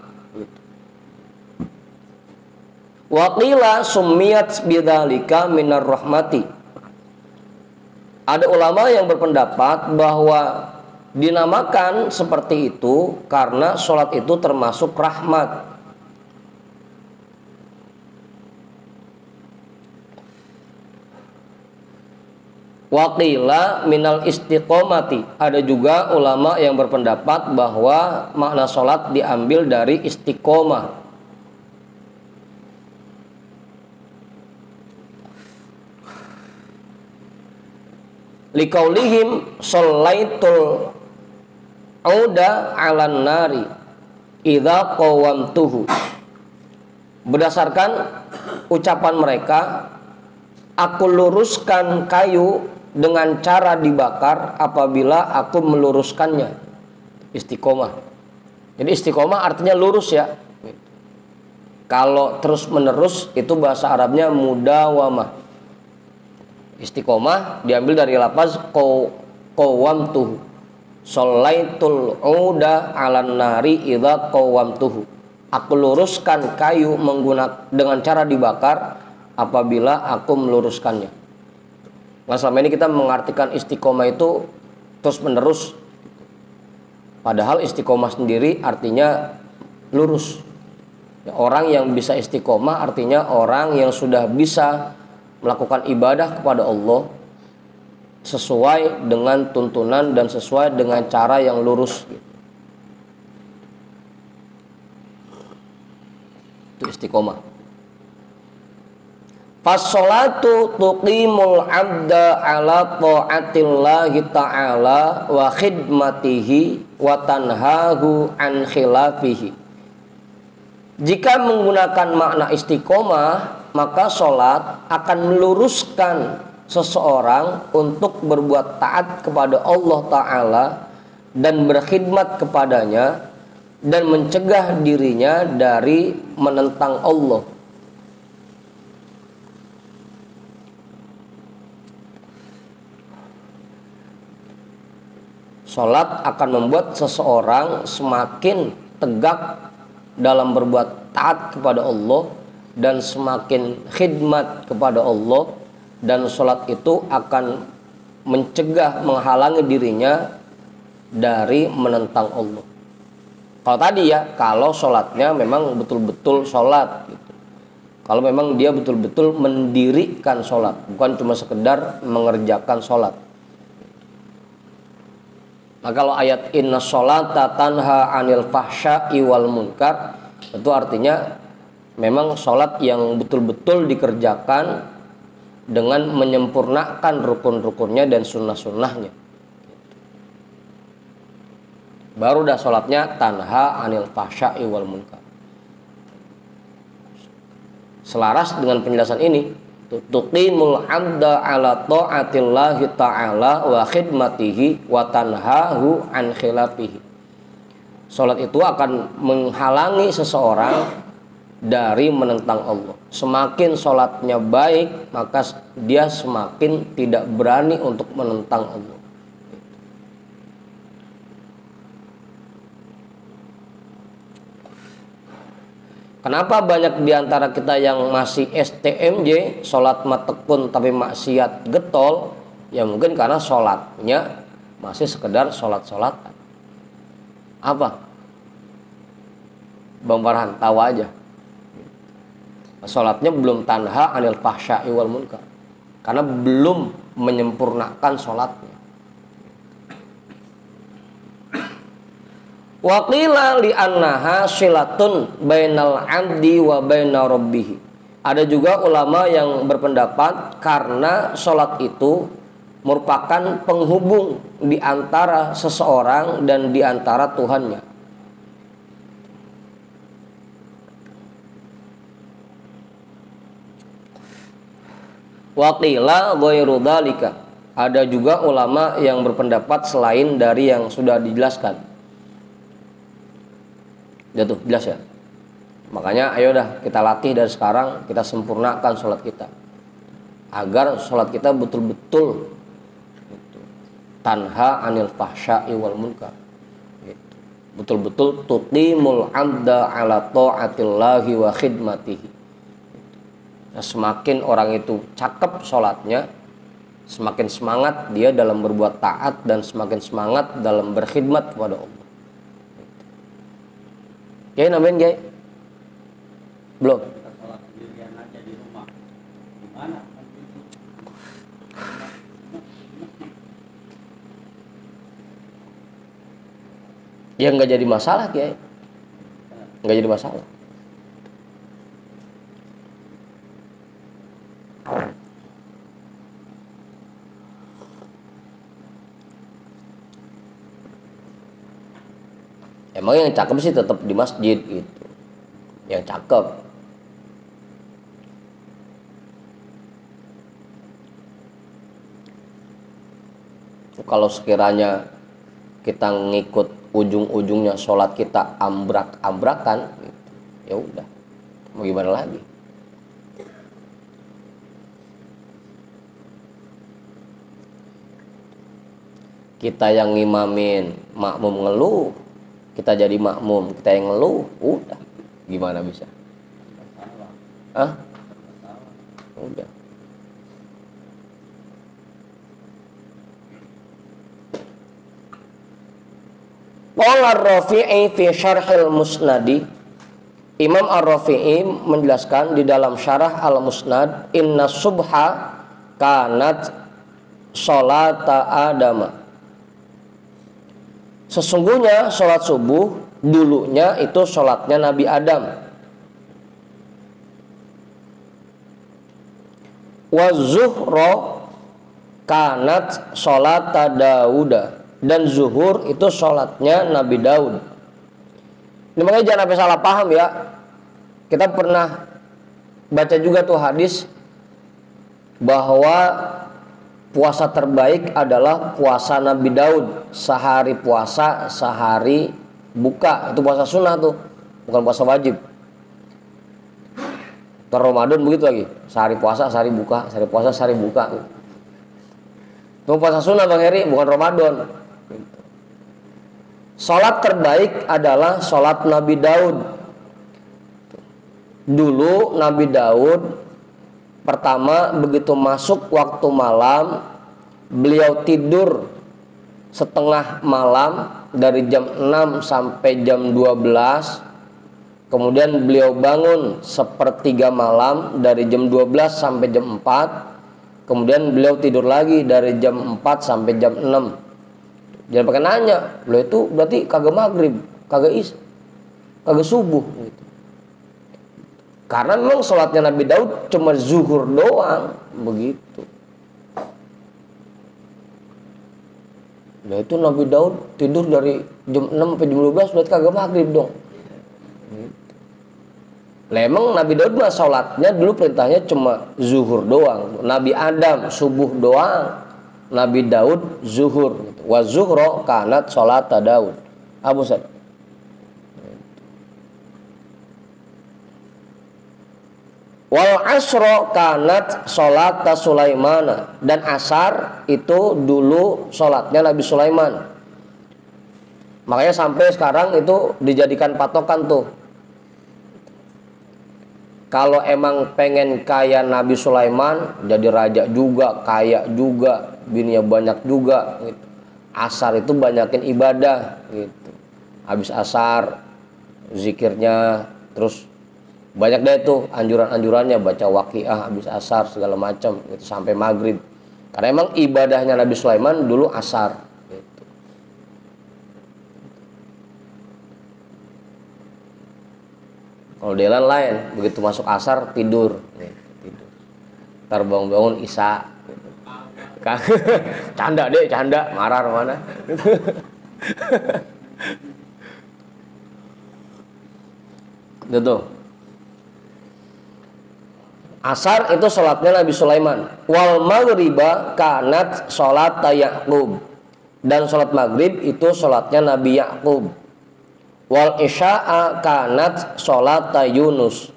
Waqila summiyat bidzalika minar rahmati. Ada ulama yang berpendapat bahwa dinamakan seperti itu karena sholat itu termasuk rahmat. Waqila minal istiqomati. Ada juga ulama yang berpendapat bahwa makna sholat diambil dari istiqomah. Liqaulihim shallaitul auda 'alan nari idza qawamtuhu. Berdasarkan ucapan mereka, aku luruskan kayu dengan cara dibakar apabila aku meluruskannya. Istiqomah. Jadi istiqomah artinya lurus ya. Kalau terus menerus itu bahasa Arabnya mudawamah. Istiqomah diambil dari lafaz qawamtuhu. Shallaitul uda 'alan nari idza qawamtuhu. Aku luruskan kayu dengan cara dibakar apabila aku meluruskannya. Nah, selama ini kita mengartikan istiqomah itu terus menerus. Padahal istiqomah sendiri artinya lurus. Orang yang bisa istiqomah artinya orang yang sudah bisa melakukan ibadah kepada Allah sesuai dengan tuntunan dan sesuai dengan cara yang lurus. Itu istiqomah. Fas-sholatu tuqimul 'abda 'ala ta'atillahi ta'ala wa khidmatihi wa tanhahu an khilafihi. Jika menggunakan makna istiqomah, maka sholat akan meluruskan seseorang untuk berbuat taat kepada Allah Ta'ala dan berkhidmat kepadanya dan mencegah dirinya dari menentang Allah. Sholat akan membuat seseorang semakin tegak dalam berbuat taat kepada Allah dan semakin khidmat kepada Allah. Dan sholat itu akan mencegah, menghalangi dirinya dari menentang Allah. Kalau tadi ya, kalau sholatnya memang betul-betul sholat gitu. Kalau memang dia betul-betul mendirikan sholat, bukan cuma sekedar mengerjakan sholat. Maka kalau ayat inna sholata tanha anil fahsya'i wal munkar, itu artinya memang sholat yang betul-betul dikerjakan dengan menyempurnakan rukun-rukunnya dan sunnah-sunnahnya. Baru dah sholatnya tanha anil fahsya'i wal munkar. Selaras dengan penjelasan ini, tuqimul abda ala ta'atillahi ta'ala wa khidmatihi wa tanhahu an khilafihi. Salat itu akan menghalangi seseorang dari menentang Allah. Semakin salatnya baik, maka dia semakin tidak berani untuk menentang Allah. Kenapa banyak diantara kita yang masih STMJ, sholat matekun tapi maksiat getol? Ya mungkin karena sholatnya masih sekedar sholat-sholatan. Apa? Bang Farhan, tahu aja. Sholatnya belum tanha anil fahsya'i wal munkar. Karena belum menyempurnakan sholatnya. Wa qila li annaha silatun bainal 'abdi wa baina rabbih. Ada juga ulama yang berpendapat karena sholat itu merupakan penghubung di antara seseorang dan di antara Tuhannya. Wa qila ghairu dzalika. Ada juga ulama yang berpendapat selain dari yang sudah dijelaskan. Jatuh, jelas ya. Makanya ayo dah kita latih dari sekarang, kita sempurnakan sholat kita agar sholat kita betul-betul tanha anil fahsya'i wal munkar, betul-betul tuqimul abda ala ta'atillahi wa khidmatihi. Nah, semakin orang itu cakep sholatnya, semakin semangat dia dalam berbuat taat dan semakin semangat dalam berkhidmat kepada Allah. Kiai nambahin Kiai? Belum? Sholat sendirian aja di rumah. Gimana? Ya nggak jadi masalah Kiai. Nggak jadi masalah. Emang yang cakep sih tetap di masjid gitu. Yang cakep. Kalau sekiranya kita ngikut ujung-ujungnya sholat kita ambrak-ambrakan, gitu, ya udah. Mau gimana lagi? Kita yang ngimamin, makmum ngeluh. Kita jadi makmum, kita yang ngeluh, udah gimana bisa? Hah? Udah. Qala Ar-Rafi'i fi Syarhil Musnadi. Imam Ar-Rafi'i menjelaskan di dalam Syarah Al-Musnad, inna subha kanat sholata Adama. Sesungguhnya sholat subuh dulunya itu sholatnya Nabi Adam. Wa zuhro kanat sholata Dauda. Dan zuhur itu sholatnya Nabi Daud. Ini makanya jangan sampai salah paham ya. Kita pernah baca juga tuh hadis bahwa puasa terbaik adalah puasa Nabi Daud. Sehari puasa, sehari buka. Itu puasa sunnah tuh, bukan puasa wajib. Ter Ramadan begitu lagi. Sehari puasa, sehari buka. Sehari puasa, sehari buka. Itu puasa sunnah Bang Heri, bukan Ramadan. Salat terbaik adalah salat Nabi Daud. Dulu Nabi Daud pertama begitu masuk waktu malam, beliau tidur setengah malam dari jam 6 sampai jam 12. Kemudian beliau bangun sepertiga malam dari jam 12 sampai jam 4. Kemudian beliau tidur lagi dari jam 4 sampai jam 6. Jangan pakai nanya, lo itu berarti kagak maghrib, kagak subuh gitu. Karena memang sholatnya Nabi Daud cuma zuhur doang, begitu. Nah itu Nabi Daud tidur dari jam 6 sampai jam 12 berarti kagak maghrib dong. Gitu. Lah emang Nabi Daud mah sholatnya dulu perintahnya cuma zuhur doang. Nabi Adam subuh doang. Nabi Daud zuhur. Gitu. Wa zuhro kanat sholata Daud. Abu Sa'id. Wal asro kanat sholata Sulaimana. Dan asar itu dulu sholatnya Nabi Sulaiman. Makanya sampai sekarang itu dijadikan patokan tuh. Kalau emang pengen kaya Nabi Sulaiman, jadi raja juga, kaya juga, bininya banyak juga gitu. Asar itu banyakin ibadah gitu. Habis asar zikirnya, terus banyak deh tuh anjuran-anjurannya, baca waqiah habis asar segala macam gitu sampai maghrib. Karena emang ibadahnya Nabi Sulaiman dulu asar gitu. Kalau Delan lain, begitu masuk asar tidur nih, tidur. Ntar bangun-bangun isya gitu. Canda deh, canda, marah mana. Gitu. Asar itu sholatnya Nabi Sulaiman. Wal maghriba kanat sholat Ya'qub. Dan sholat maghrib itu sholatnya Nabi Ya'qub. Wal isya'a kanat sholat Yunus.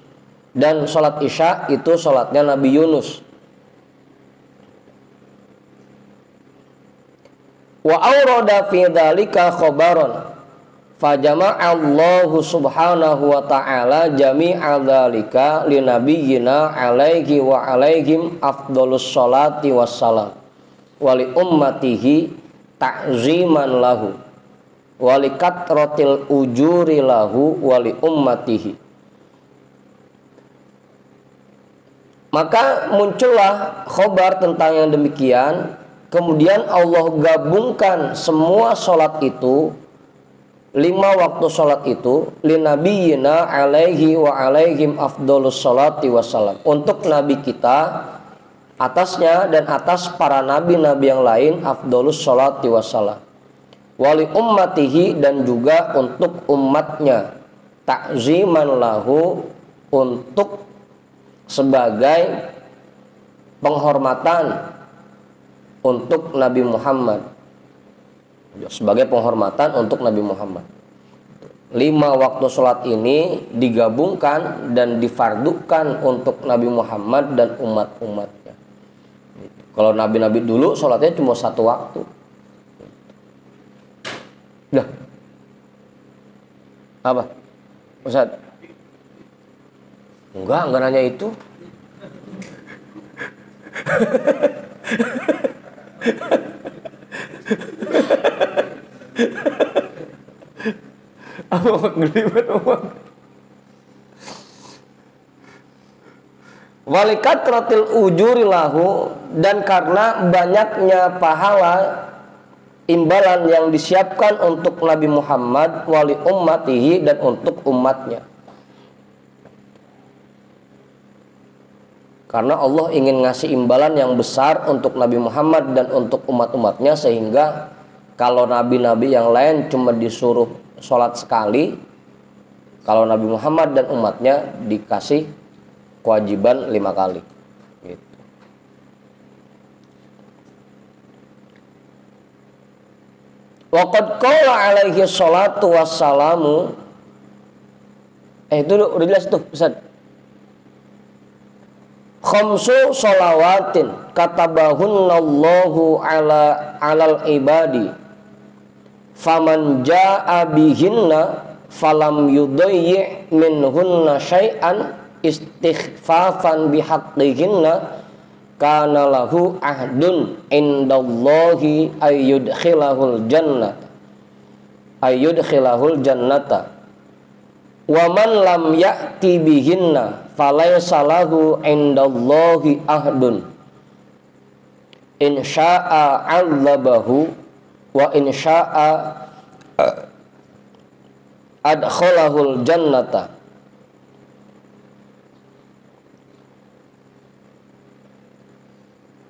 Dan sholat isya itu sholatnya Nabi Yunus. Wa awrada fi dzalika khabaron. Fajama'allahu subhanahu wa ta'ala jami'a dzalika li nabiyyina alaihi wa alaihim afdhalus sholati wassalam wa li ummatihi ta'ziman lahu wa li katratil ujuri lahu wa li ummatihi. Maka muncullah khobar tentang yang demikian. Kemudian Allah gabungkan semua sholat itu, 5 waktu sholat itu, linabiyina alaihi wa alaihim afdolus sholati wassalam, untuk nabi kita atasnya dan atas para nabi-nabi yang lain afdolus sholati wassalam, wali ummatihi, dan juga untuk umatnya, ta'ziman lahu, untuk sebagai penghormatan untuk Nabi Muhammad, sebagai penghormatan untuk Nabi Muhammad. 5 waktu sholat ini digabungkan dan difardukan untuk Nabi Muhammad dan umat-umatnya. Kalau nabi-nabi dulu sholatnya cuma 1 waktu. Udah. Apa? Ustaz? Enggak nanya itu. Apa ngelibat omong. Walikatratil ujuri lahu, dan karena banyaknya pahala imbalan yang disiapkan untuk Nabi Muhammad, wali ummatihi, dan untuk umatnya. Karena Allah ingin ngasih imbalan yang besar untuk Nabi Muhammad dan untuk umat-umatnya, sehingga kalau nabi-nabi yang lain cuma disuruh sholat sekali, kalau Nabi Muhammad dan umatnya dikasih kewajiban 5 kali. Gitu. Waqad qala alaihi sholatu wassalamu. Itu udah jelas tuh Ustaz. Khamsu sholawatin katabahunallahu alal ibadi faman jaa bihinna falam yudayyi minhunna syai'an istighfafan bihaqqihinna kana lahu ahdun indallahi ayyudkhilahul jannata wa man lam ya'ti bihinna falaysa lahu indallahi ahdun in syaa 'adzabahu wa in syaa'a adkhalahul jannata.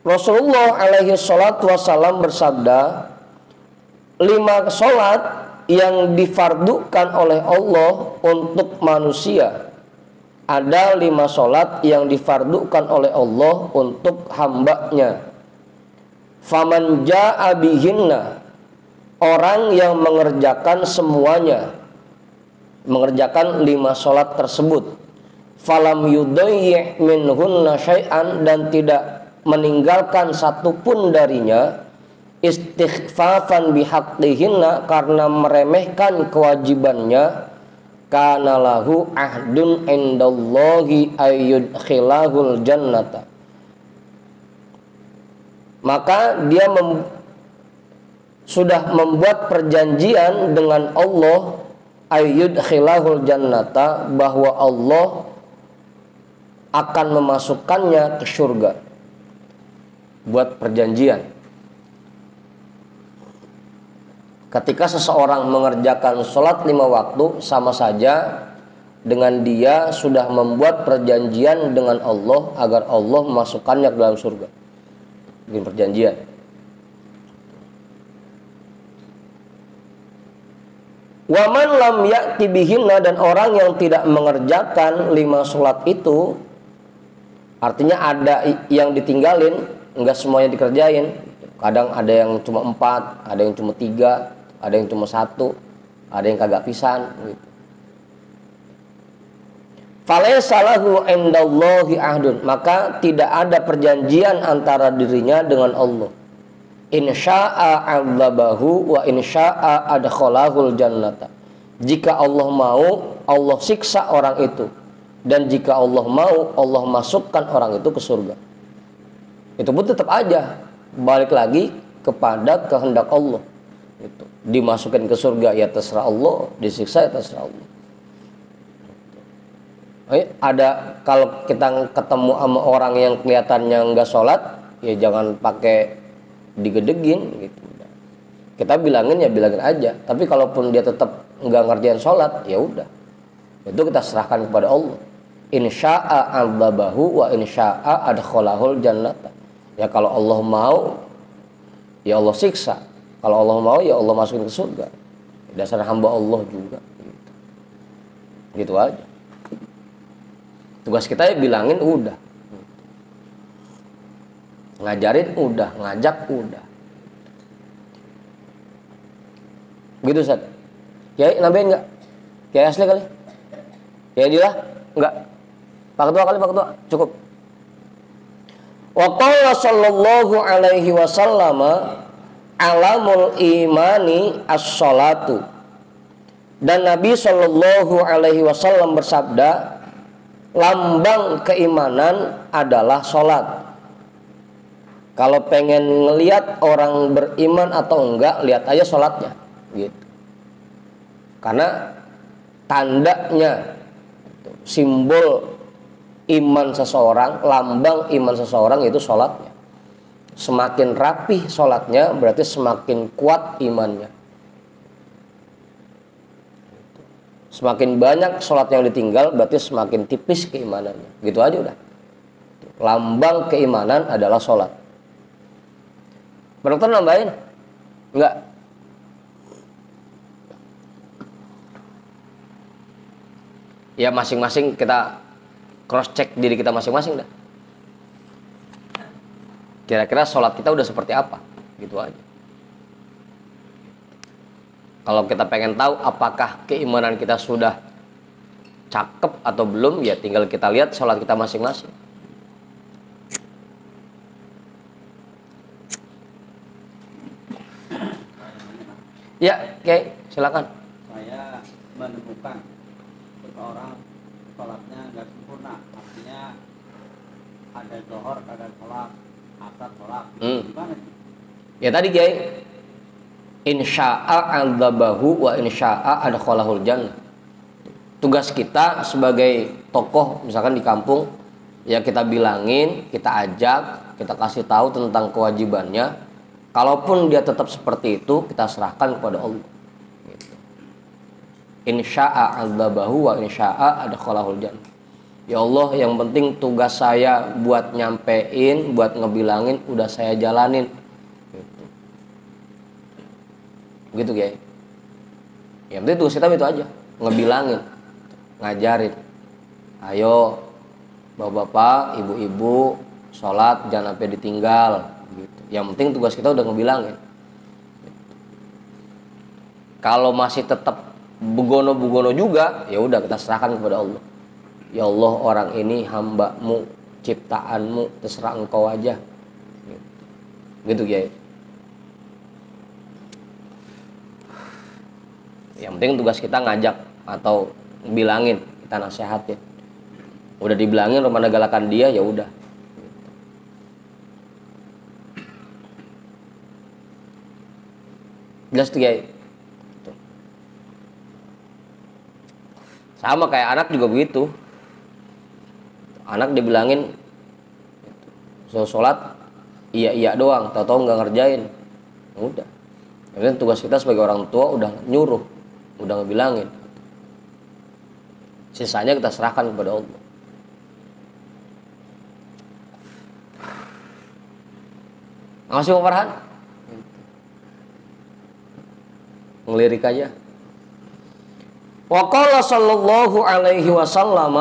Rasulullah alaihi salatu wasallam bersabda, 5 sholat yang difardukan oleh Allah untuk manusia. Ada 5 sholat yang difardukan oleh Allah untuk hambanya. Faman ja'a bihinna, orang yang mengerjakan semuanya, mengerjakan 5 sholat tersebut. Falam yudayyi' minhunna syai'an, dan tidak meninggalkan satupun darinya, istighfafan bihaqqihinna, karena meremehkan kewajibannya, kana lahu ahdun indallahi ayyudkhilahul jannata, maka dia sudah membuat perjanjian dengan Allah, ayyudkhilahul jannata, bahwa Allah akan memasukkannya ke surga. Buat perjanjian. Ketika seseorang mengerjakan sholat 5 waktu, sama saja dengan dia sudah membuat perjanjian dengan Allah agar Allah memasukkannya ke dalam surga. Bikin perjanjian. Waman lam ya'ti bihinna, dan orang yang tidak mengerjakan 5 sholat itu, artinya ada yang ditinggalin, enggak semuanya dikerjain. Kadang ada yang cuma 4, ada yang cuma 3, ada yang cuma 1, ada yang kagak pisan gitu. Falaysa lahu indallahi ahdun, maka tidak ada perjanjian antara dirinya dengan Allah. In syaa'a 'adzabahu wa in syaa'a adkhalahul jannata. Jika Allah mau, Allah siksa orang itu, dan jika Allah mau, Allah masukkan orang itu ke surga. Itu pun tetap aja balik lagi kepada kehendak Allah. Itu dimasukin ke surga ya terserah Allah, disiksa ya terserah Allah. Ada, kalau kita ketemu sama orang yang kelihatannya nggak sholat, ya jangan pakai digedegin gitu. Kita bilangin ya bilangin aja. Tapi kalaupun dia tetap nggak ngerjain sholat, ya udah, itu kita serahkan kepada Allah. In syaa'a 'adzabahu wa in syaa'a adkhalahul jannata. Ya kalau Allah mau, ya Allah siksa. Kalau Allah mau, ya Allah masukin ke surga. Dasar hamba Allah juga. Gitu aja. Tugas kita ya bilangin udah. Ngajarin udah, ngajak udah. Gitu Ustaz. Kiai nambahin enggak? Kiai asli kali? Kiai Dila? Enggak. Pak Ketua kali, Pak Ketua. Cukup. Wa qala sallallahu alaihi wasallam, alamul imani as-salatu. Dan Nabi sallallahu alaihi wasallam bersabda, lambang keimanan adalah salat. Kalau pengen ngelihat orang beriman atau enggak, lihat aja salatnya gitu. Karena tandanya, simbol iman seseorang, lambang iman seseorang itu sholatnya. Semakin rapih sholatnya, berarti semakin kuat imannya. Semakin banyak sholat yang ditinggal, berarti semakin tipis keimanannya. Gitu aja udah. Lambang keimanan adalah sholat. Dokter nambahin? Enggak. Ya masing-masing kita cross check diri kita masing-masing dah. Kira-kira sholat kita udah seperti apa? Gitu aja. Kalau kita pengen tahu apakah keimanan kita sudah cakep atau belum, ya tinggal kita lihat sholat kita masing-masing. Ya, Kiai, silakan. Saya menemukan seseorang sholatnya nggak sempurna, artinya ada zohor, ada sholat, asar sholat, gimana sih? Ya tadi Kiai, insya'a adzabahu wa insya'a adkhalahul jannah. Tugas kita sebagai tokoh misalkan di kampung, ya kita bilangin, kita ajak, kita kasih tahu tentang kewajibannya. Kalaupun dia tetap seperti itu, kita serahkan kepada Allah. Gitu. Insya'a adzabahu wa insya'a adkhalahul jannah. Ya Allah, yang penting tugas saya buat nyampein, buat ngebilangin, udah saya jalanin. Gitu ya. Yang penting tugas kita itu aja, ngebilangin, ngajarin. Ayo, bapak-bapak, ibu-ibu, sholat jangan sampai ditinggal. Gitu. Yang penting tugas kita udah ngebilangin. Kalau masih tetap begono-begono juga, ya udah kita serahkan kepada Allah. Ya Allah, orang ini hamba-Mu, ciptaan-Mu, terserah Engkau aja. Gitu ya. Yang penting tugas kita ngajak atau bilangin, kita nasihatin. Udah dibilangin, rumah galakan dia, ya udah. Jelas tuh ya. Sama kayak anak juga begitu. Anak dibilangin sholat iya doang, tahu-tahu nggak ngerjain. Udah. Kemudian tugas kita sebagai orang tua udah nyuruh, udah ngebilangin. Sisanya kita serahkan kepada Allah. Makasih Pak Farhan. Ngelirik aja. Wa qala sallallahu alaihi wasallam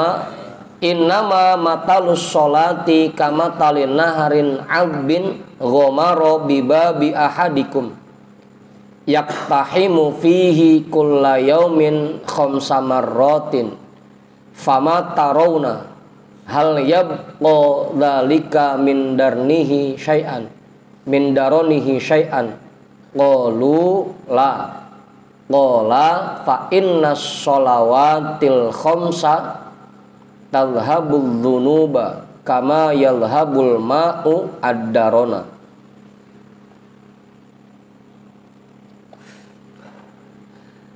innama matalus sholati kamatalin naharin abin ghomaro bibabi ahadikum yaktahimu fihi kulla yaumin khamsa marratin fama tarawna hal yabqa dzalika min darnihi syai'an min daronihi syai'an qalu la qala fa innas sholawatil khamsa tadhhabul dzunuba kama yadhhabul ma'u ad-darona.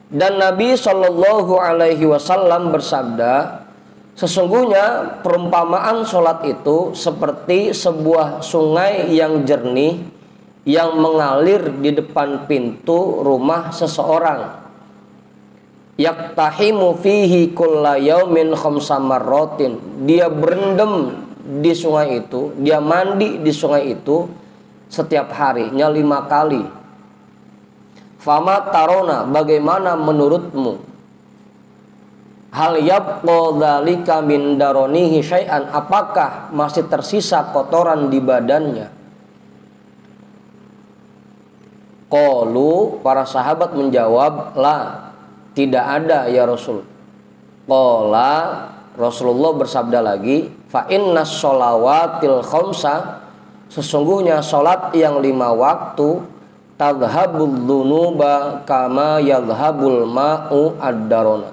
Dan Nabi Shallallahu Alaihi Wasallam bersabda, sesungguhnya perumpamaan sholat itu seperti sebuah sungai yang jernih yang mengalir di depan pintu rumah seseorang. Yaktahimu fihi kulla yaumin khamsa marratin. Dia berendam di sungai itu, dia mandi di sungai itu setiap harinya 5 kali. Fama tarona, bagaimana menurutmu? Hal yabqa dzalika min daronihi syai'an, apakah masih tersisa kotoran di badannya? Qalu, para sahabat menjawab, la, tidak ada ya Rasul. Qala, Rasulullah bersabda lagi, fa innas sholawatil khamsa, sesungguhnya salat yang 5 waktu, tadhhabul dzunuba kama yadhhabul ma'u ad-darona.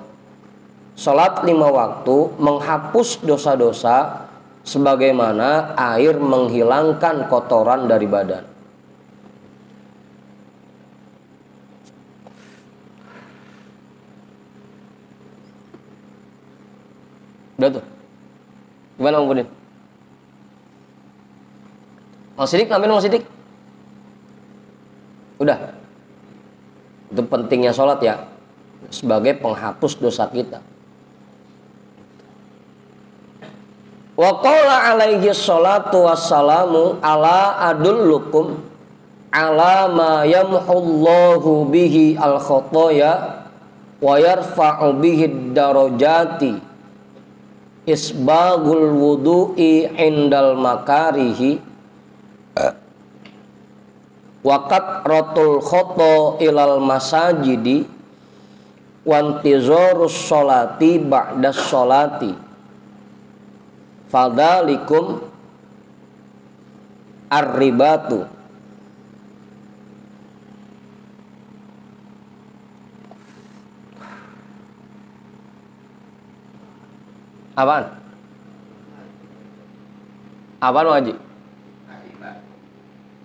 Salat 5 waktu menghapus dosa-dosa sebagaimana air menghilangkan kotoran dari badan. Udah tuh. Gimana Bang Budin? Mang Sidik, nambahin Mang Sidik. Udah. Itu pentingnya sholat ya, sebagai penghapus dosa kita. Wa qala alaihi sholatu wassalamu ala adullukum ala ma yamhullahu bihi al khotoya wa yarfa'u bihi darajati isbagul wudu'i indal makarihi waqat ratul khoto ilal masajidi wantizorus sholati ba'das sholati fadalikum ar-ribatu. Apaan? Apaan Haji?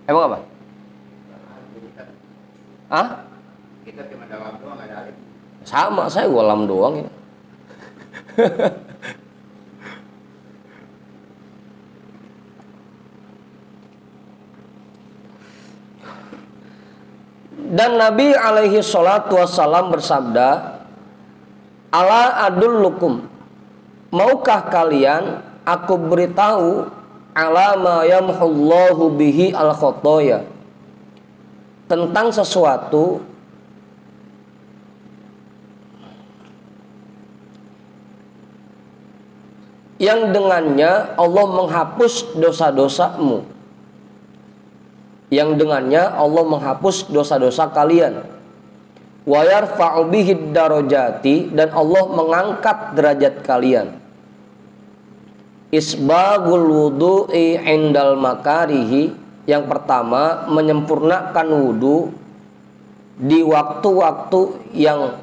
Emang apa? Hah? Kita cuma dalam doang, nggak ada alif. Sama, saya lam doang ya. Dan Nabi alaihi salatu wassalam bersabda, ala adullukum, maukah kalian aku beritahu ala ma yamhullahu bihi al khotoya, tentang sesuatu yang dengannya Allah menghapus dosa-dosamu, yang dengannya Allah menghapus dosa-dosa kalian, wa yarfa'u bihi darajati, dan Allah mengangkat derajat kalian. Isbagul wudu'i indal makarihi, yang pertama menyempurnakan wudu di waktu-waktu yang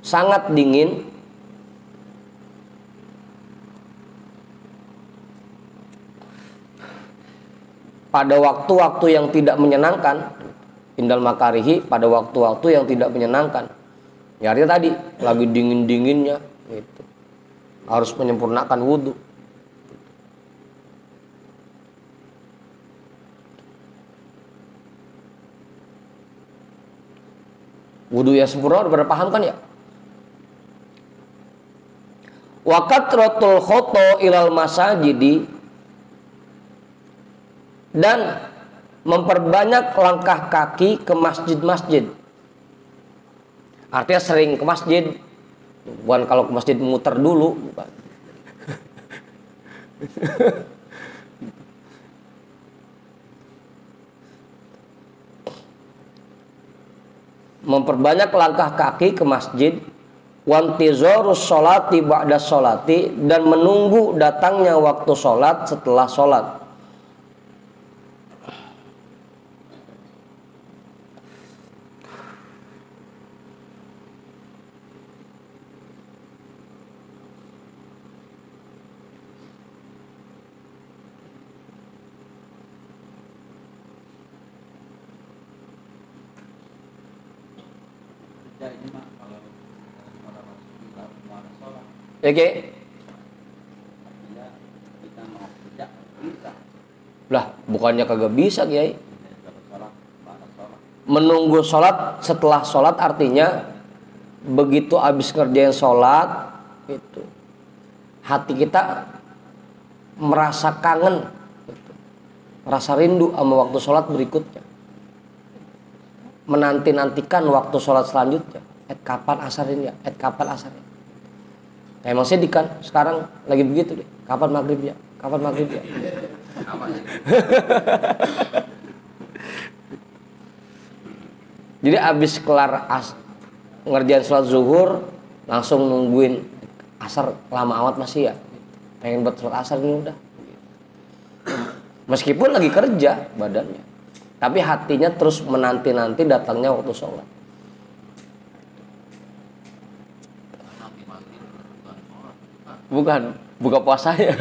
sangat dingin, pada waktu-waktu yang tidak menyenangkan. Indal makarihi, pada waktu-waktu yang tidak menyenangkan. Ya, artinya tadi lagi dingin-dinginnya gitu, harus menyempurnakan wudhu. Wudhu yang sempurna udah pada paham kan ya? Wa katratul khoto ilal masajidi, dan memperbanyak langkah kaki ke masjid-masjid. Artinya sering ke masjid, bukan kalau ke masjid muter dulu, bukan. Memperbanyak langkah kaki ke masjid, wantizarus sholati ba'da sholati, dan menunggu datangnya waktu sholat setelah sholat. Ya ini mah kalau muara sholat, Oke. ya kita mau kerja bisa. Lah, bukannya kagak bisa, Kiai. Sholat, muara sholat. Menunggu sholat setelah sholat artinya begitu habis ngerjain sholat itu hati kita merasa kangen gitu, merasa rindu sama waktu sholat berikutnya, menanti-nantikan waktu sholat selanjutnya. Kapan asarnya? Kapan asarnya? Emang sedih kan? Sekarang lagi begitu deh. Kapan maghribnya? Kapan maghribnya? Jadi abis kelar ngerjain sholat zuhur langsung nungguin asar, lama amat masih ya. Pengen buat sholat asar ini udah. Meskipun lagi kerja badannya, tapi hatinya terus menanti-nanti datangnya waktu sholat. Bukan, buka puasanya.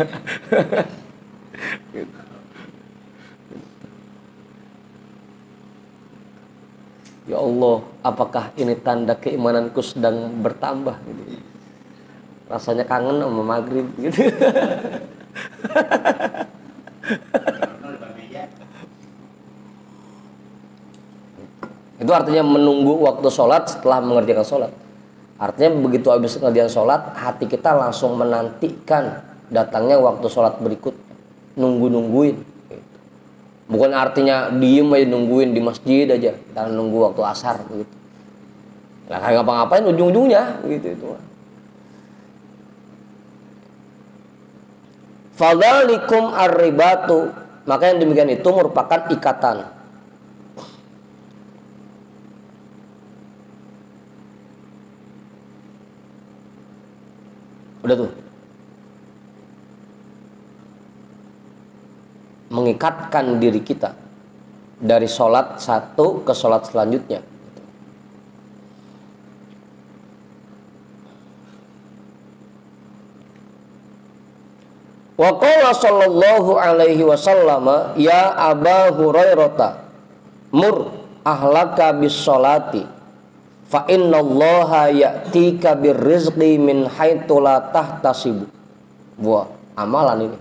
Ya Allah, apakah ini tanda keimananku sedang bertambah? Gitu. Rasanya kangen sama maghrib gitu. Itu artinya menunggu waktu sholat setelah mengerjakan sholat. Artinya begitu habis ngerjain sholat, hati kita langsung menantikan datangnya waktu sholat berikutnya, nungguin. Gitu. Bukan artinya diem aja nungguin di masjid aja, kita nunggu waktu asar gitu. Nah, kayak ngapa-ngapain ujung-ujungnya gitu itu. Fadzalikum ar-ribatu, maka yang demikian itu merupakan ikatan. Udah tuh. Mengikatkan diri kita dari sholat satu ke sholat selanjutnya. Wa qala sallallahu alaihi wasallam, ya Aba Hurairah, mur ahlaka bis sholati fa innallaha ya'tika birrizqi min haitsu la tahtasibu. Wah, amalan ini.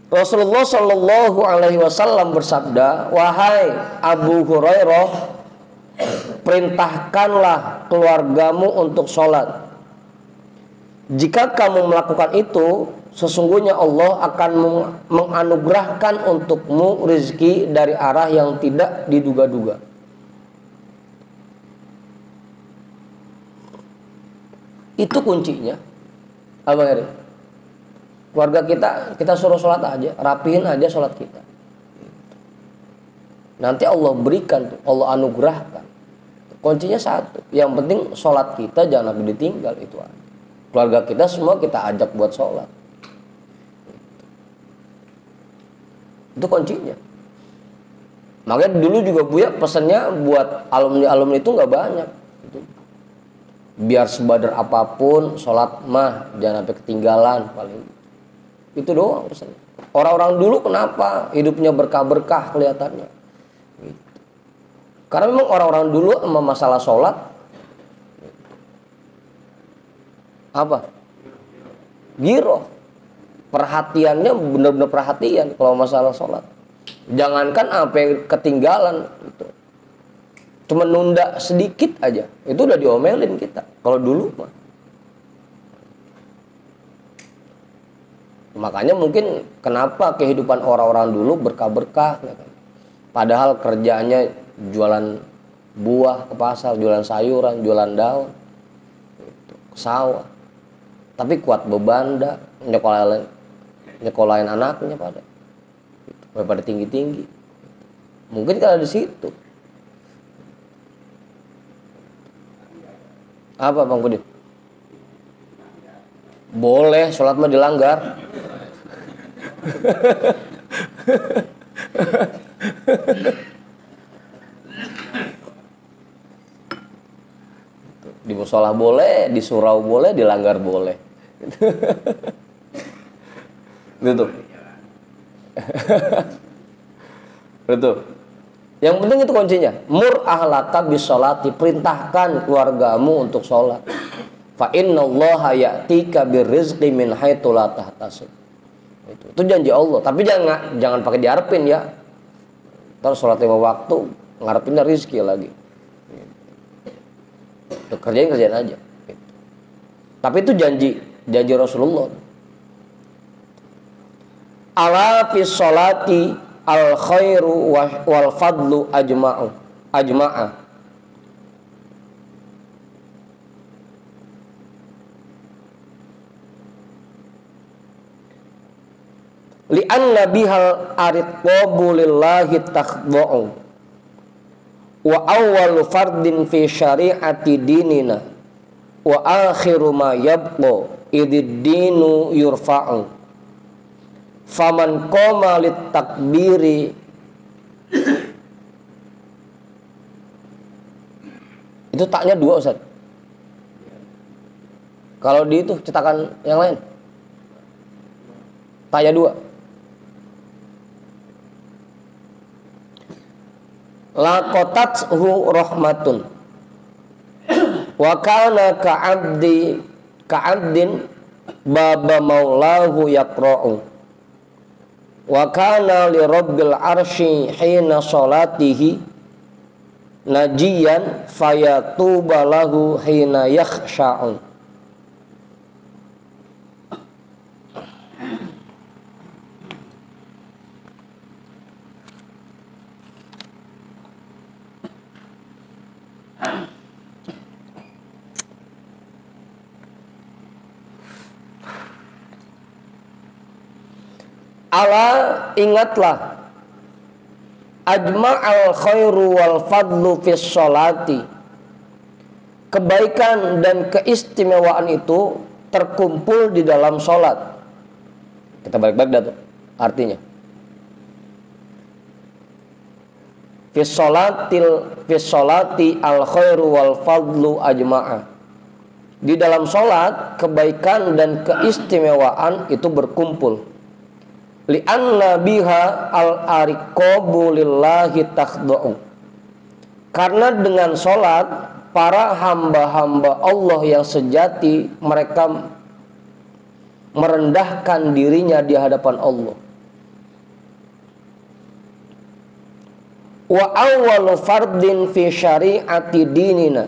Rasulullah Shallallahu Alaihi Wasallam bersabda, wahai Abu Hurairah, perintahkanlah keluargamu untuk sholat. Jika kamu melakukan itu, sesungguhnya Allah akan menganugerahkan untukmu rezeki dari arah yang tidak diduga-duga. Itu kuncinya. Abang Eri, keluarga kita suruh sholat aja, rapihin aja sholat kita. Nanti Allah berikan tuh, Allah anugerahkan. Kuncinya satu, yang penting sholat kita jangan sampai ditinggal, itu aja. Keluarga kita semua kita ajak buat sholat. Itu kuncinya. Makanya dulu juga Buya pesannya buat alumni-alumni itu nggak banyak. Gitu. Biar sebadar apapun sholat mah jangan sampai ketinggalan paling. Itu doang pesannya. Orang-orang dulu kenapa hidupnya berkah-berkah kelihatannya? Gitu. Karena memang orang-orang dulu sama masalah sholat apa? Giroh. Perhatiannya benar-benar perhatian kalau masalah sholat. Jangankan sampai ketinggalan gitu. Cuma nunda sedikit aja, itu udah diomelin kita. Kalau dulu mah. Makanya mungkin kenapa kehidupan orang-orang dulu berkah-berkah. Padahal kerjaannya jualan buah ke pasar, jualan sayuran, jualan daun, ke sawah. Tapi kuat beban dah, nyekolahin anaknya pada tinggi-tinggi. Mungkin kalau di situ. Apa Bang Budi? Boleh, sholat mah dilanggar. Di musola boleh, di surau boleh, dilanggar boleh. Gitu. Betul. Yang penting itu kuncinya. Mur ahlaka bisolati, perintahkan keluargamu untuk sholat. Fa innallaha ya'tika birrizqi min haitsu la tahtasib. Itu janji Allah. Tapi jangan pakai diarepin ya. Terus sholat 5 waktu, ngarepinnya rizki lagi. Kerjain aja. Tapi itu janji Rasulullah. Ala fi sholati al khairu wal fadlu ajma'a. Li'anna bihal aritqabu lillahi takhda'u wa awwalu fardin fi syari'ati dinina wa akhiru ma yabqa idid dinu yurfa'u faman qama lit takbiri. Itu taknya 2 Ustaz. Kalau di itu cetakan yang lain taknya 2. Laqatathu rahmatun wa kana ka'abdin baba maulahu yaqra'u wa kana li rabbil arsy hina salatihi najiyan fayatuba lahu hina yakhsha'u. Ala, ingatlah, ajma'al khairu wal fadlu fis sholati, kebaikan dan keistimewaan itu terkumpul di dalam sholat. Kita balik-balik dah tuh artinya. Fis sholati al khairu wal fadlu ajma'a. Di dalam sholat kebaikan dan keistimewaan itu berkumpul. Li'anna biha al-ariqabu lillahi takhda'u. Karena dengan sholat para hamba-hamba Allah yang sejati mereka merendahkan dirinya di hadapan Allah. Wa awwalu fardin fi syari'ati dinina.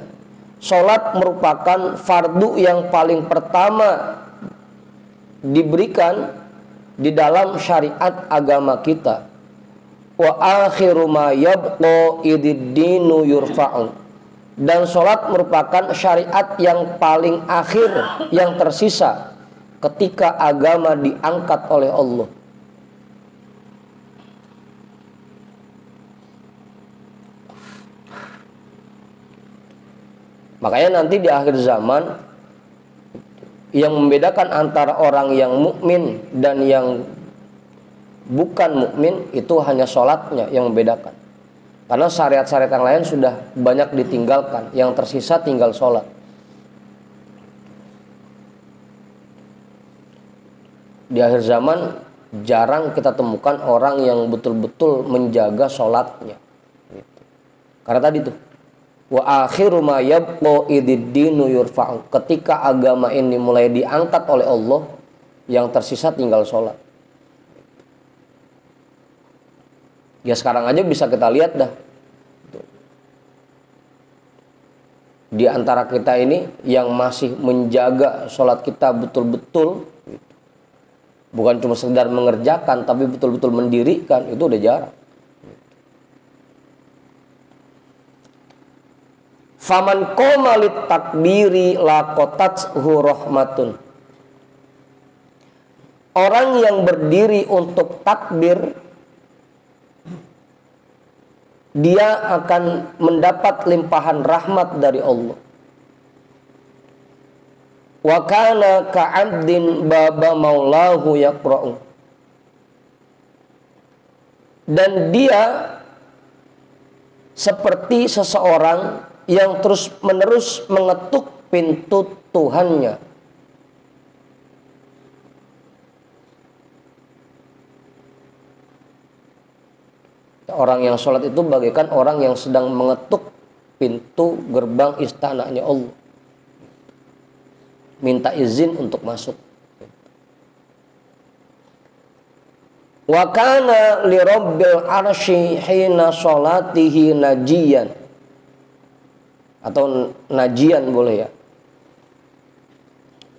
Salat merupakan fardu yang paling pertama diberikan di dalam syariat agama kita. Wa akhiru ma yabqa idid-dinu yurfa'u. Dan salat merupakan syariat yang paling akhir yang tersisa ketika agama diangkat oleh Allah. Makanya nanti di akhir zaman yang membedakan antara orang yang mukmin dan yang bukan mukmin itu hanya sholatnya yang membedakan. Karena syariat-syariat yang lain sudah banyak ditinggalkan, yang tersisa tinggal sholat. Di akhir zaman jarang kita temukan orang yang betul-betul menjaga sholatnya. Karena tadi tuh, wa akhiru ma yabqa idid-dinu yurfa'u. Ketika agama ini mulai diangkat oleh Allah, yang tersisa tinggal sholat. Ya sekarang aja bisa kita lihat dah. Di antara kita ini yang masih menjaga sholat kita betul-betul, bukan cuma sekedar mengerjakan, tapi betul-betul mendirikan, itu udah jarang. Faman qoma lit takbiri laqatathu rahmatun. Orang yang berdiri untuk takbir, dia akan mendapat limpahan rahmat dari Allah. Wa kana ka'abdin baba maulahu yaqra'u. Dan dia seperti seseorang yang terus-menerus mengetuk pintu Tuhannya. Orang yang sholat itu bagaikan orang yang sedang mengetuk pintu gerbang istananya Allah. Minta izin untuk masuk. Wa kana li rabbil arsy hina sholatihi najiyan. Atau najian boleh ya,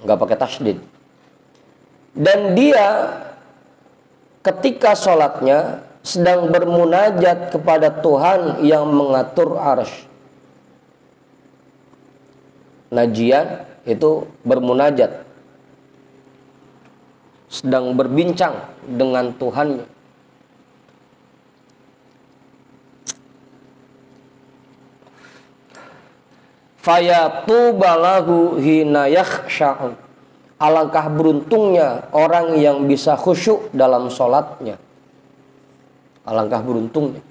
nggak pakai tasydid. Dan dia ketika sholatnya sedang bermunajat kepada Tuhan yang mengatur arsy. Najian itu bermunajat, sedang berbincang dengan Tuhannya. Fayatubalahu hina yakhsha'u. Alangkah beruntungnya orang yang bisa khusyuk dalam sholatnya. Alangkah beruntungnya.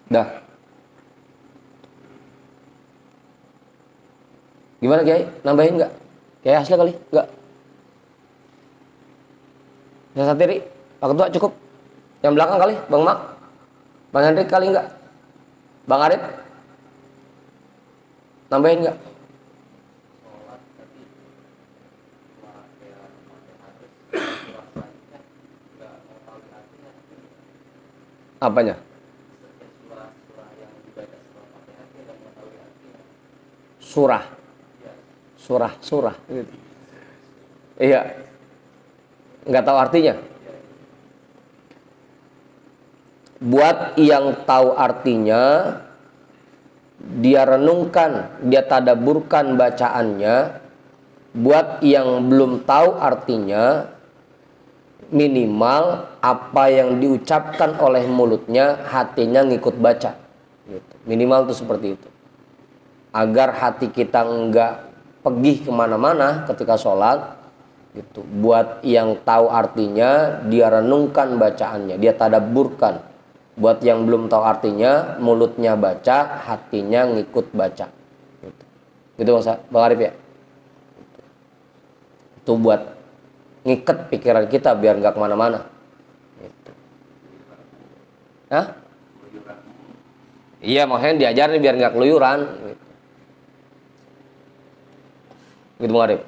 Dah. Gimana Kiai? Nambahin nggak? Kiai asli kali? Nggak? Saya satiri? Pak Ketua cukup? Yang belakang kali? Bang Mak? Bang Hendrik kali enggak? Bang Arif? Nambahin enggak? Apanya? Surah gitu. Iya. Enggak tahu artinya. Buat yang tahu artinya, dia renungkan, dia tadaburkan bacaannya. Buat yang belum tahu artinya, minimal apa yang diucapkan oleh mulutnya, hatinya ngikut baca. Gitu. Minimal itu seperti itu. Agar hati kita enggak pergi kemana-mana ketika sholat. Gitu. Buat yang tahu artinya, dia renungkan bacaannya, dia tadaburkan. Buat yang belum tahu artinya, mulutnya baca, hatinya ngikut baca. Gitu Bang Arif ya. Itu buat ngiket pikiran kita biar nggak kemana-mana. Gitu. Hah? Iya, makanya diajarin biar nggak keluyuran. Gitu Bang Arif.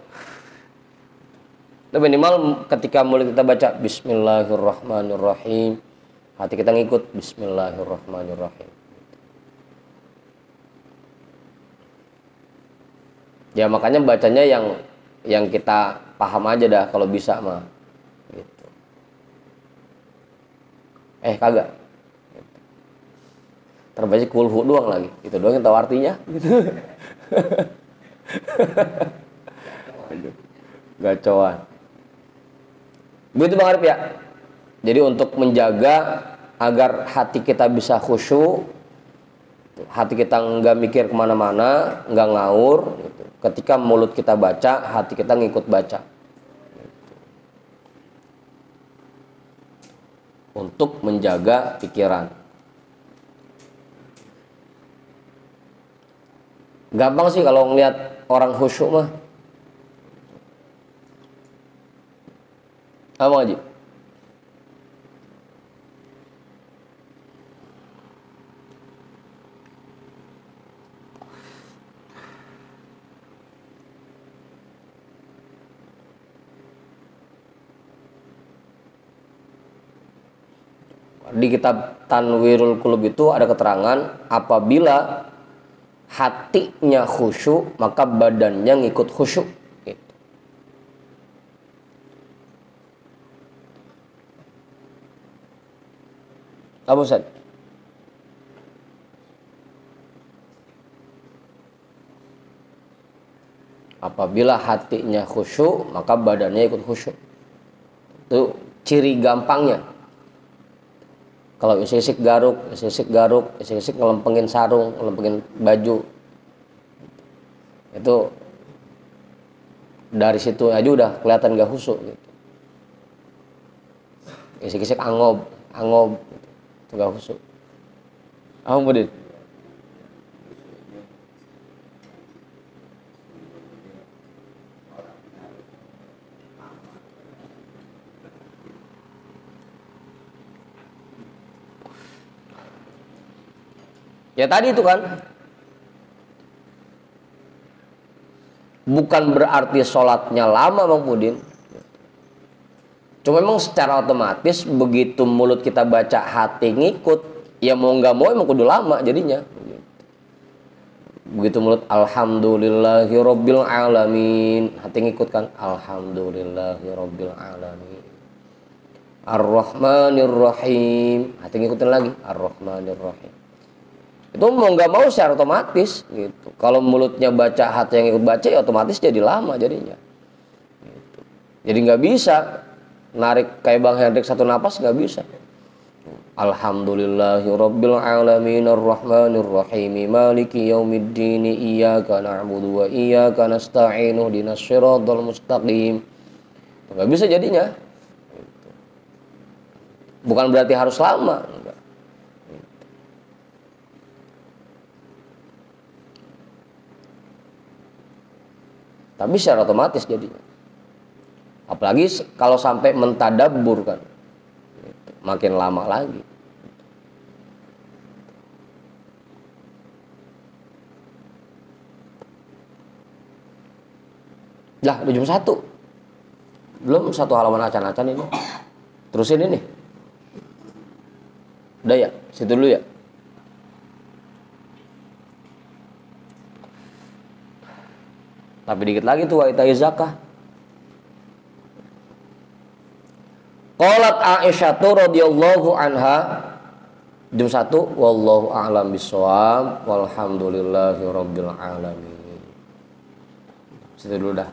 Minimal ketika mulai kita baca Bismillahirrahmanirrahim, hati kita ngikut Bismillahirrahmanirrahim. Ya makanya bacanya yang kita paham aja dah kalau bisa mah. Gitu. Kagak. Gitu. Terbaca kulhu doang lagi. Itu doang yang tahu artinya. Gitu. Gacoan. Begitu Bang Arif ya. Jadi untuk menjaga agar hati kita bisa khusyuk, hati kita nggak mikir kemana-mana, nggak ngaur. Gitu. Ketika mulut kita baca, hati kita ngikut baca. Gitu. Untuk menjaga pikiran. Gampang sih kalau ngelihat orang khusyuk mah. Apa Haji? Di kitab Tanwirul Qulub itu ada keterangan apabila hatinya khusyuk maka badannya ngikut khusyuk. Gitu. Apa Ustaz? Apabila hatinya khusyuk maka badannya ikut khusyuk. Itu ciri gampangnya. Kalau isik-isik garuk, ngelempengin sarung, ngelempengin baju. Itu dari situ aja udah kelihatan gak khusyuk gitu. Isik-isik angob, itu gak khusyuk. Budin? Ya tadi itu kan, bukan berarti sholatnya lama Bang Pudin. Cuma memang secara otomatis begitu mulut kita baca hati ngikut, ya mau nggak mau emang kudu lama jadinya. Begitu mulut alhamdulillahirabbil alamin, hati ngikut kan alhamdulillahirabbil alamin. Ar-Rahmanir-Rahim, hati ngikutin lagi Ar-Rahmanir-Rahim. Itu mau nggak mau secara otomatis gitu. Kalau mulutnya baca, hati yang ikut baca ya otomatis jadi lama jadinya gitu. Jadi nggak bisa narik kayak Bang Hendrik satu napas, nggak bisa. Alhamdulillahirabbil alamin arrahmanirrahim maliki yaumiddin iyyaka na'budu wa iyyaka nasta'in ihdinas siratal mustaqim. Nggak bisa jadinya gitu. Bukan berarti harus lama. Tapi secara otomatis jadinya. Apalagi kalau sampai mentadabbur kan. Makin lama lagi. Lah, udah jam 1. Belum satu halaman acan-acan ini. Terusin ini. Udah ya? Situ dulu ya? Tapi dikit lagi tuh wa ita'i zakah. Qalat Aisyah radhiyallahu anha, jam 1, wallahu a'lam bishawab, walhamdulillahi rabbil alamin. Situ dulu dah.